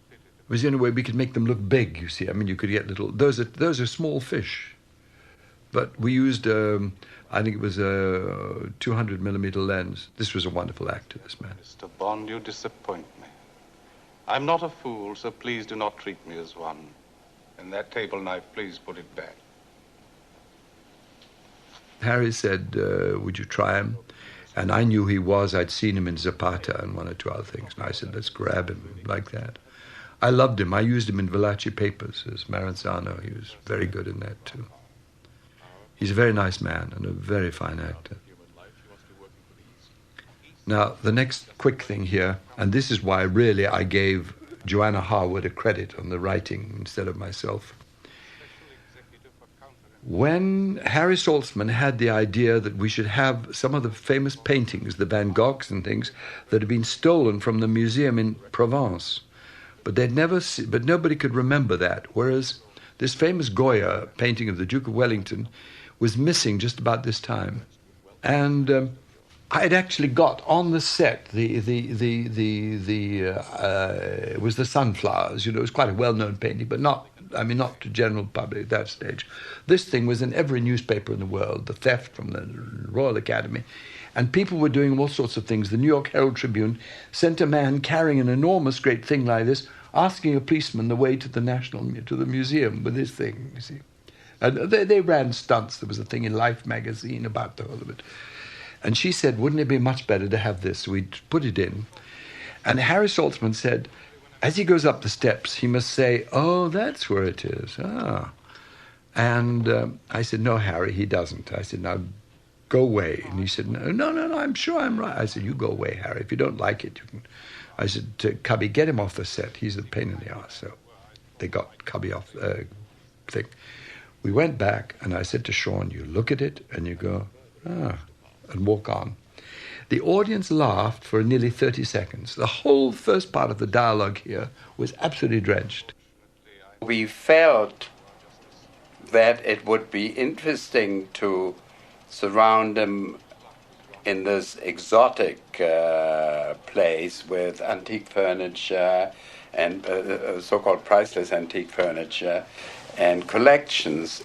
It was the only way we could make them look big. You see, I mean, you could get little. Those are small fish, but we used I think it was a 200mm lens. This was a wonderful actor, this man. Mr. Bond, you disappoint me. I'm not a fool, so please do not treat me as one. And that table knife, please put it back. Harry said, would you try him? And I knew he was. I'd seen him in Zapata and one or two other things. And I said, let's grab him like that. I loved him. I used him in Valachi Papers as Maranzano. He was very good in that, too. He's a very nice man and a very fine actor. Now, the next quick thing here, and this is why really I gave Joanna Harwood a credit on the writing instead of myself. When Harry Saltzman had the idea that we should have some of the famous paintings, the Van Goghs and things, that had been stolen from the museum in Provence, but but nobody could remember that, whereas this famous Goya painting of the Duke of Wellington was missing just about this time. And I had actually got on the set it was the sunflowers. You know, it was quite a well-known painting, but not to general public at that stage. This thing was in every newspaper in the world, the theft from the Royal Academy. And people were doing all sorts of things. The New York Herald Tribune sent a man carrying an enormous great thing like this, asking a policeman the way to the museum with this thing, you see. And they ran stunts. There was a thing in Life magazine about the whole of it. And she said, wouldn't it be much better to have this? So we put it in. And Harry Saltzman said, as he goes up the steps, he must say, oh, that's where it is. Ah. And I said, no, Harry, he doesn't. I said, now, go away. And he said, no, I'm sure I'm right. I said, you go away, Harry. If you don't like it, you can. I said to Cubby, get him off the set. He's a pain in the arse. So they got Cubby off the thing. We went back, and I said to Sean, you look at it, and you go, and walk on. The audience laughed for nearly 30 seconds. The whole first part of the dialogue here was absolutely drenched. We felt that it would be interesting to surround them in this exotic place with antique furniture and so-called priceless antique furniture and collections.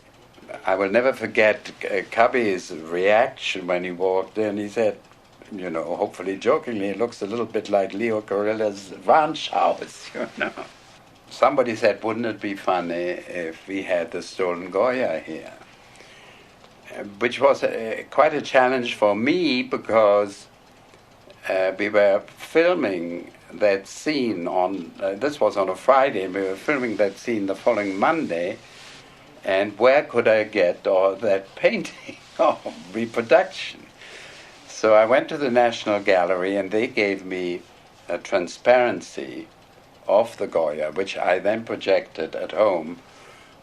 I will never forget Cubby's reaction when he walked in. He said, you know, hopefully jokingly, it looks a little bit like Leo Corilla's ranch house, you know. Somebody said, wouldn't it be funny if we had the stolen Goya here? Which was quite a challenge for me because we were filming that scene on, this was on a Friday, and we were filming that scene the following Monday, and where could I get that painting of reproduction? So I went to the National Gallery, and they gave me a transparency of the Goya, which I then projected at home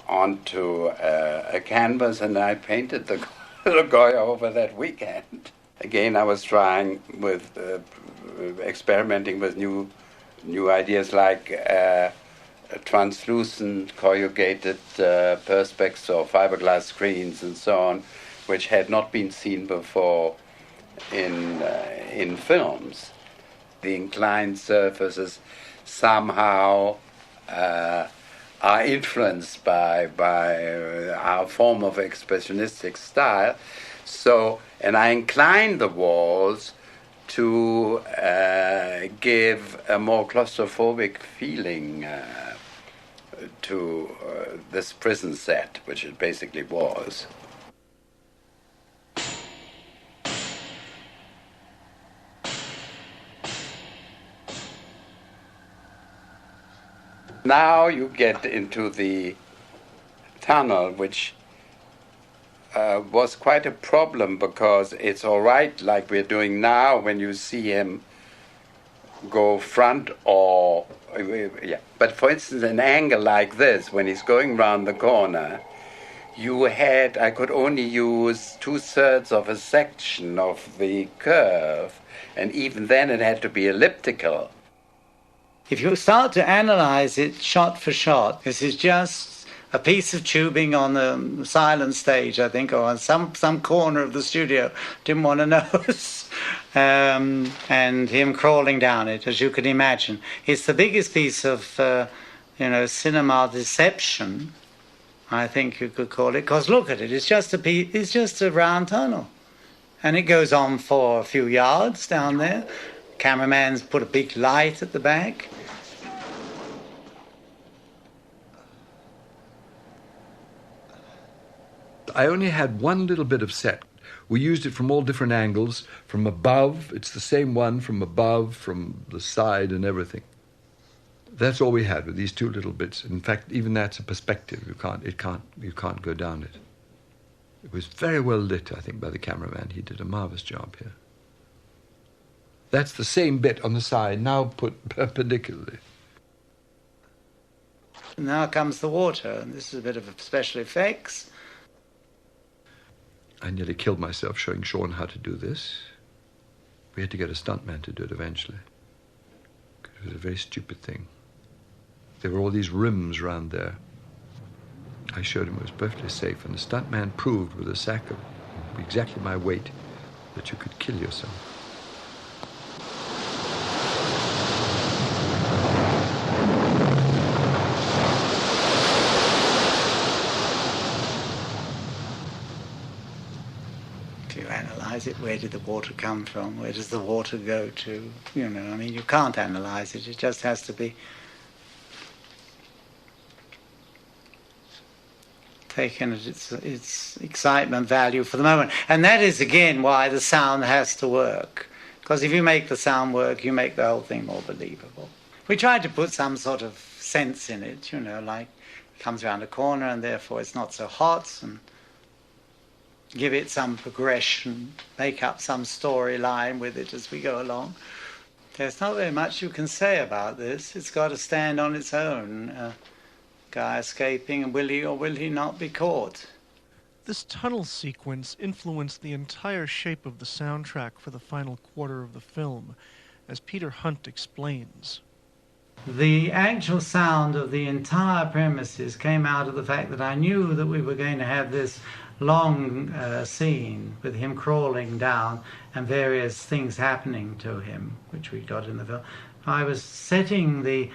onto a canvas, and I painted the Goya over that weekend. Again, I was trying with, experimenting with new ideas like translucent corrugated perspex or fiberglass screens and so on, which had not been seen before in films. The inclined surfaces somehow are influenced by our form of expressionistic style. So, and I inclined the walls to give a more claustrophobic feeling to this prison set, which it basically was. Now you get into the tunnel, which was quite a problem, because it's all right, like we're doing now, when you see him go front or... yeah. But for instance, an angle like this, when he's going round the corner, I could only use 2/3 of a section of the curve, and even then it had to be elliptical. If you start to analyze it shot for shot, this is just a piece of tubing on the silent stage, I think, or on some corner of the studio, didn't want to notice, and him crawling down it, as you can imagine. It's the biggest piece of, cinema deception, I think you could call it, because look at it, it's just a round tunnel, and it goes on for a few yards down there. Cameraman's put a big light at the back. I only had one little bit of set. We used it from all different angles. From above, it's the same one from above, from the side and everything. That's all we had with these two little bits. In fact, even that's a perspective. You can't go down it. It was very well lit, I think, by the cameraman. He did a marvelous job here. That's the same bit on the side, now put perpendicularly. Now comes the water, and this is a bit of special effects. I nearly killed myself showing Sean how to do this. We had to get a stuntman to do it eventually. It was a very stupid thing. There were all these rims around there. I showed him it was perfectly safe, and the stuntman proved with a sack of exactly my weight that you could kill yourself. It, where did the water come from, where does the water go to, you can't analyze it, it just has to be taken at its excitement value for the moment. And that is again why the sound has to work, because if you make the sound work, you make the whole thing more believable. We tried to put some sort of sense in it, like it comes around a corner and therefore it's not so hot, and give it some progression, make up some storyline with it as we go along. There's not very much you can say about this. It's got to stand on its own. Guy escaping, and will he or will he not be caught? This tunnel sequence influenced the entire shape of the soundtrack for the final quarter of the film, as Peter Hunt explains. The actual sound of the entire premises came out of the fact that I knew that we were going to have this long scene with him crawling down and various things happening to him, which we got in the film. I was setting the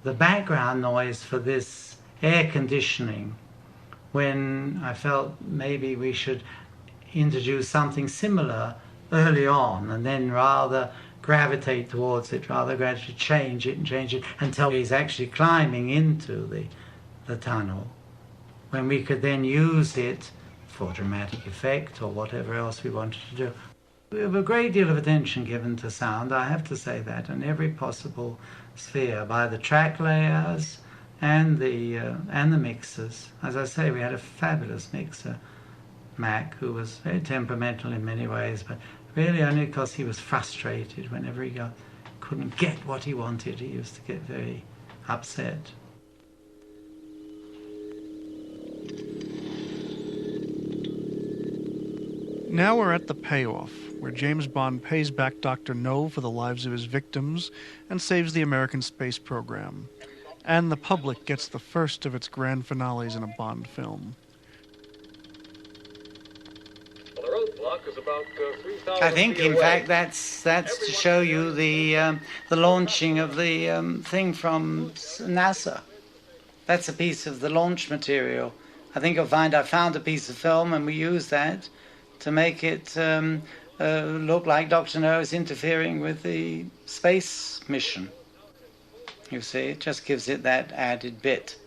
background noise for this air conditioning when I felt maybe we should introduce something similar early on, and then rather gravitate towards it, rather gradually change it until he's actually climbing into the tunnel, when we could then use it for dramatic effect or whatever else we wanted to do. We have a great deal of attention given to sound, I have to say that, in every possible sphere, by the track layers and the mixers. As I say, we had a fabulous mixer, Mac, who was very temperamental in many ways, but really only because he was frustrated whenever he couldn't get what he wanted. He used to get very upset. Now we're at the payoff, where James Bond pays back Dr. No for the lives of his victims and saves the American space program. And the public gets the first of its grand finales in a Bond film. Well, the roadblock is about 3,000 I think, feet in away. fact, that's to show you the launching of the thing from NASA. That's a piece of the launch material. I think you'll find I found a piece of film and we used that to make it look like Dr. No is interfering with the space mission. You see, it just gives it that added bit.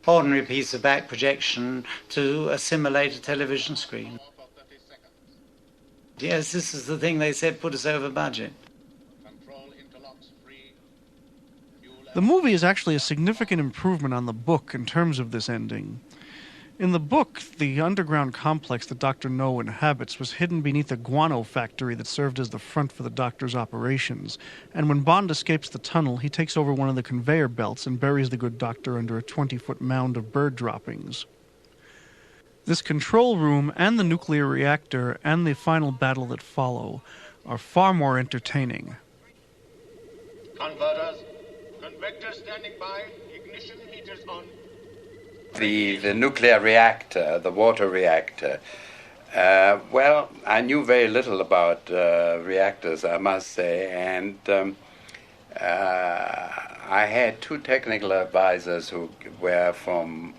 Ordinary piece of back projection to assimilate a television screen. Yes, this is the thing they said put us over budget. The movie is actually a significant improvement on the book in terms of this ending. In the book, the underground complex that Dr. No inhabits was hidden beneath a guano factory that served as the front for the Doctor's operations, and when Bond escapes the tunnel, he takes over one of the conveyor belts and buries the good Doctor under a 20-foot mound of bird droppings. This control room and the nuclear reactor and the final battle that follow are far more entertaining. Converters, convector standing by, ignition heaters on. The nuclear reactor, the water reactor. Well, I knew very little about reactors, I must say, and I had two technical advisors who were from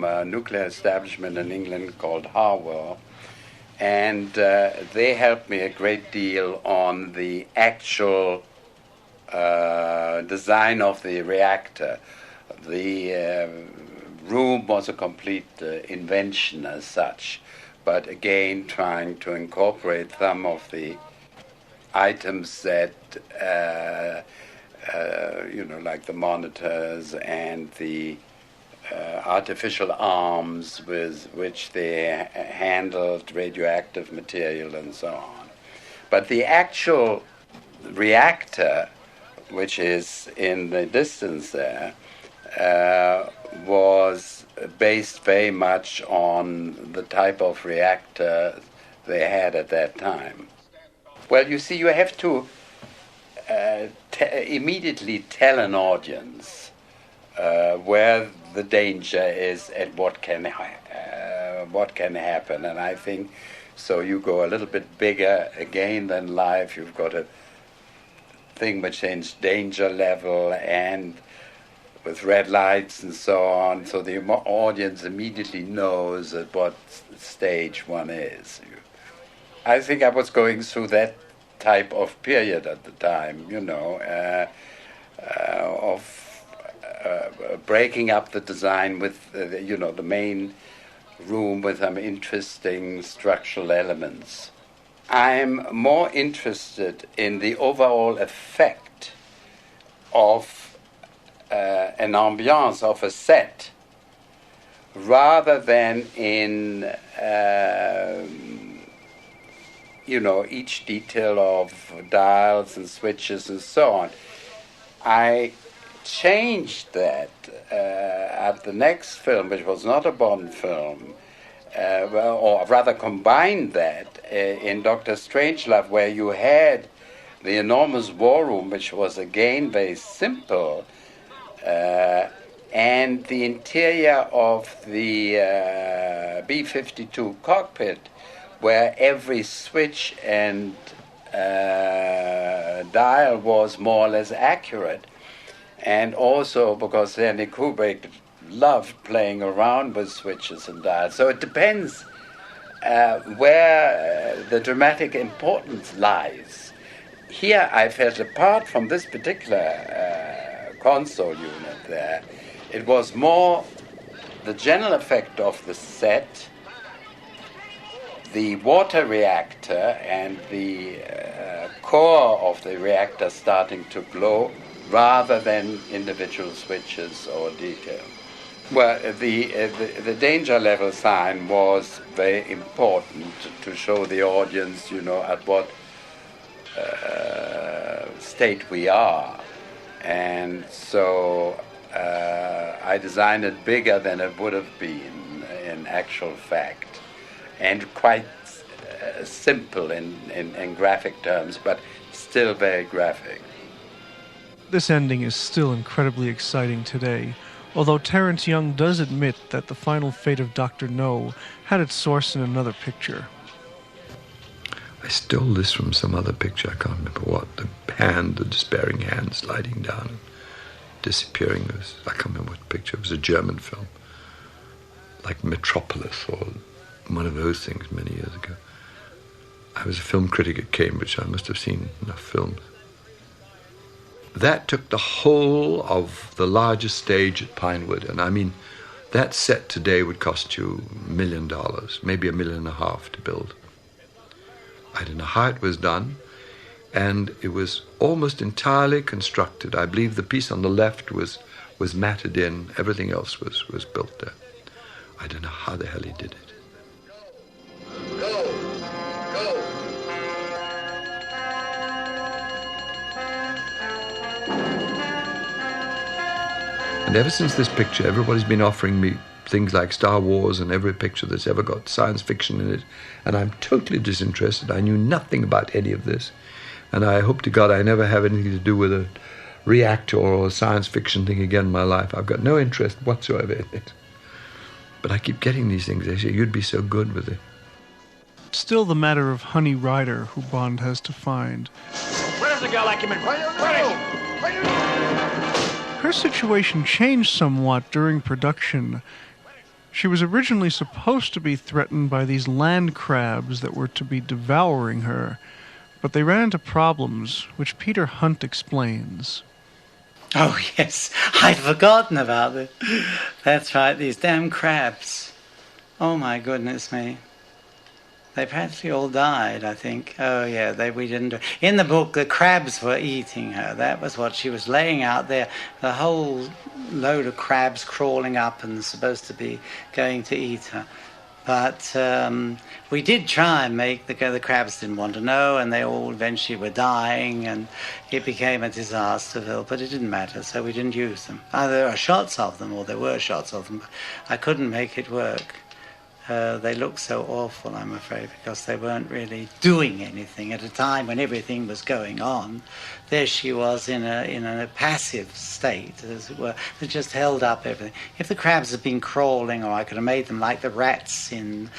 a nuclear establishment in England called Harwell, and they helped me a great deal on the actual design of the reactor. The room was a complete invention as such, but again trying to incorporate some of the items that, like the monitors and the artificial arms with which they handled radioactive material and so on. But the actual reactor, which is in the distance there, was based very much on the type of reactor they had at that time. Well, you see, you have to immediately tell an audience where the danger is and what can happen. And I think so you go a little bit bigger again than life. You've got a thing which changes danger level and with red lights and so on, so the audience immediately knows at what stage one is. I think I was going through that type of period at the time, of breaking up the design with, the main room with some interesting structural elements. I'm more interested in the overall effect of an ambiance of a set rather than in each detail of dials and switches and so on. I changed that at the next film, which was not a Bond film, or rather combined that in Dr. Strangelove, where you had the enormous war room, which was again very simple, and the interior of the B-52 cockpit, where every switch and dial was more or less accurate. And also because Stanley Kubrick loved playing around with switches and dials. So it depends where the dramatic importance lies. Here I felt, apart from this particular console unit there, it was more the general effect of the set the water reactor and the core of the reactor starting to glow rather than individual switches or detail. Well, the danger level sign was very important to show the audience, at what state we are. And so I designed it bigger than it would have been in actual fact, and quite simple in graphic terms, but still very graphic. This ending is still incredibly exciting today, although Terence Young does admit that the final fate of Dr. No had its source in another picture. I stole this from some other picture, I can't remember what. The despairing hand sliding down and disappearing. I can't remember what picture. It was a German film, like Metropolis or one of those things many years ago. I was a film critic at Cambridge. I must have seen enough films. That took the whole of the largest stage at Pinewood, and I mean, that set today would cost you $1 million, maybe $1.5 million to build. I don't know how it was done, and it was almost entirely constructed. I believe the piece on the left was matted in, everything else was built there. I don't know how the hell he did it. And ever since this picture, everybody's been offering me things like Star Wars and every picture that's ever got science fiction in it. And I'm totally disinterested. I knew nothing about any of this. And I hope to God I never have anything to do with a reactor or a science fiction thing again in my life. I've got no interest whatsoever in it. But I keep getting these things. They say, you'd be so good with it. It's still the matter of Honey Rider who Bond has to find. Where does a girl like him in? Her situation changed somewhat during production. She was originally supposed to be threatened by these land crabs that were to be devouring her, but they ran into problems, which Peter Hunt explains. Oh, yes, I'd forgotten about it. That's right, these damn crabs. Oh, my goodness me. They practically all died, I think. Oh, yeah, we didn't do... In the book, the crabs were eating her. That was what she was laying out there. The whole load of crabs crawling up and supposed to be going to eat her. But we did try and make... The crabs didn't want to know, and they all eventually were dying, and it became a disaster, but it didn't matter, so we didn't use them. There are shots of them, or there were shots of them, but I couldn't make it work. They looked so awful, I'm afraid, because they weren't really doing anything at a time when everything was going on. There she was in a passive state, as it were, that just held up everything. If the crabs had been crawling, or I could have made them like the rats in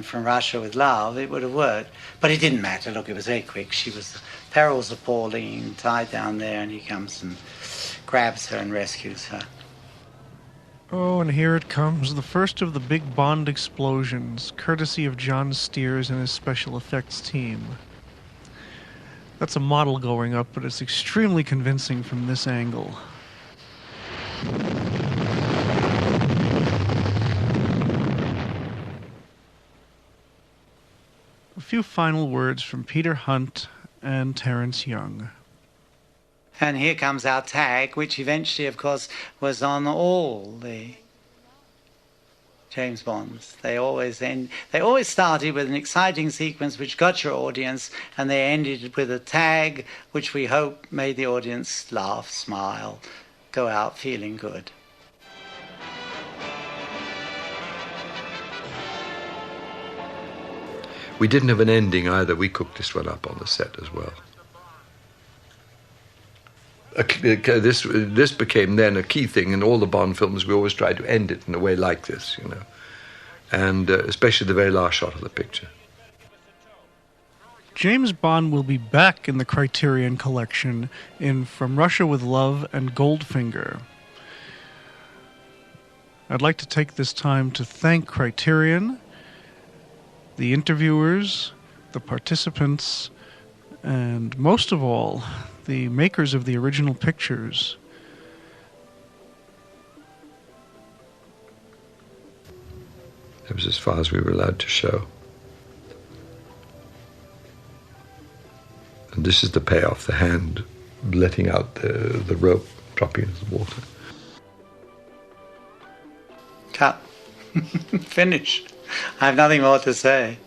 From Russia with Love, it would have worked. But it didn't matter. Look, it was very quick. She was perils appalling, tied down there, and he comes and grabs her and rescues her. Oh, and here it comes, the first of the big Bond explosions, courtesy of John Steers and his special effects team. That's a model going up, but it's extremely convincing from this angle. A few final words from Peter Hunt and Terence Young. And here comes our tag, which eventually, of course, was on all the James Bonds. They always started with an exciting sequence which got your audience, and they ended with a tag which we hope made the audience laugh, smile, go out feeling good. We didn't have an ending either. We cooked this one up on the set as well. This became then a key thing in all the Bond films. We always tried to end it in a way like this, and especially the very last shot of the picture. James Bond will be back in the Criterion Collection in From Russia with Love and Goldfinger. I'd like to take this time to thank Criterion, the interviewers, the participants, and most of all, the makers of the original pictures. That was as far as we were allowed to show. And this is the payoff, the hand letting out the rope, dropping into the water. Cut. Finish. I have nothing more to say.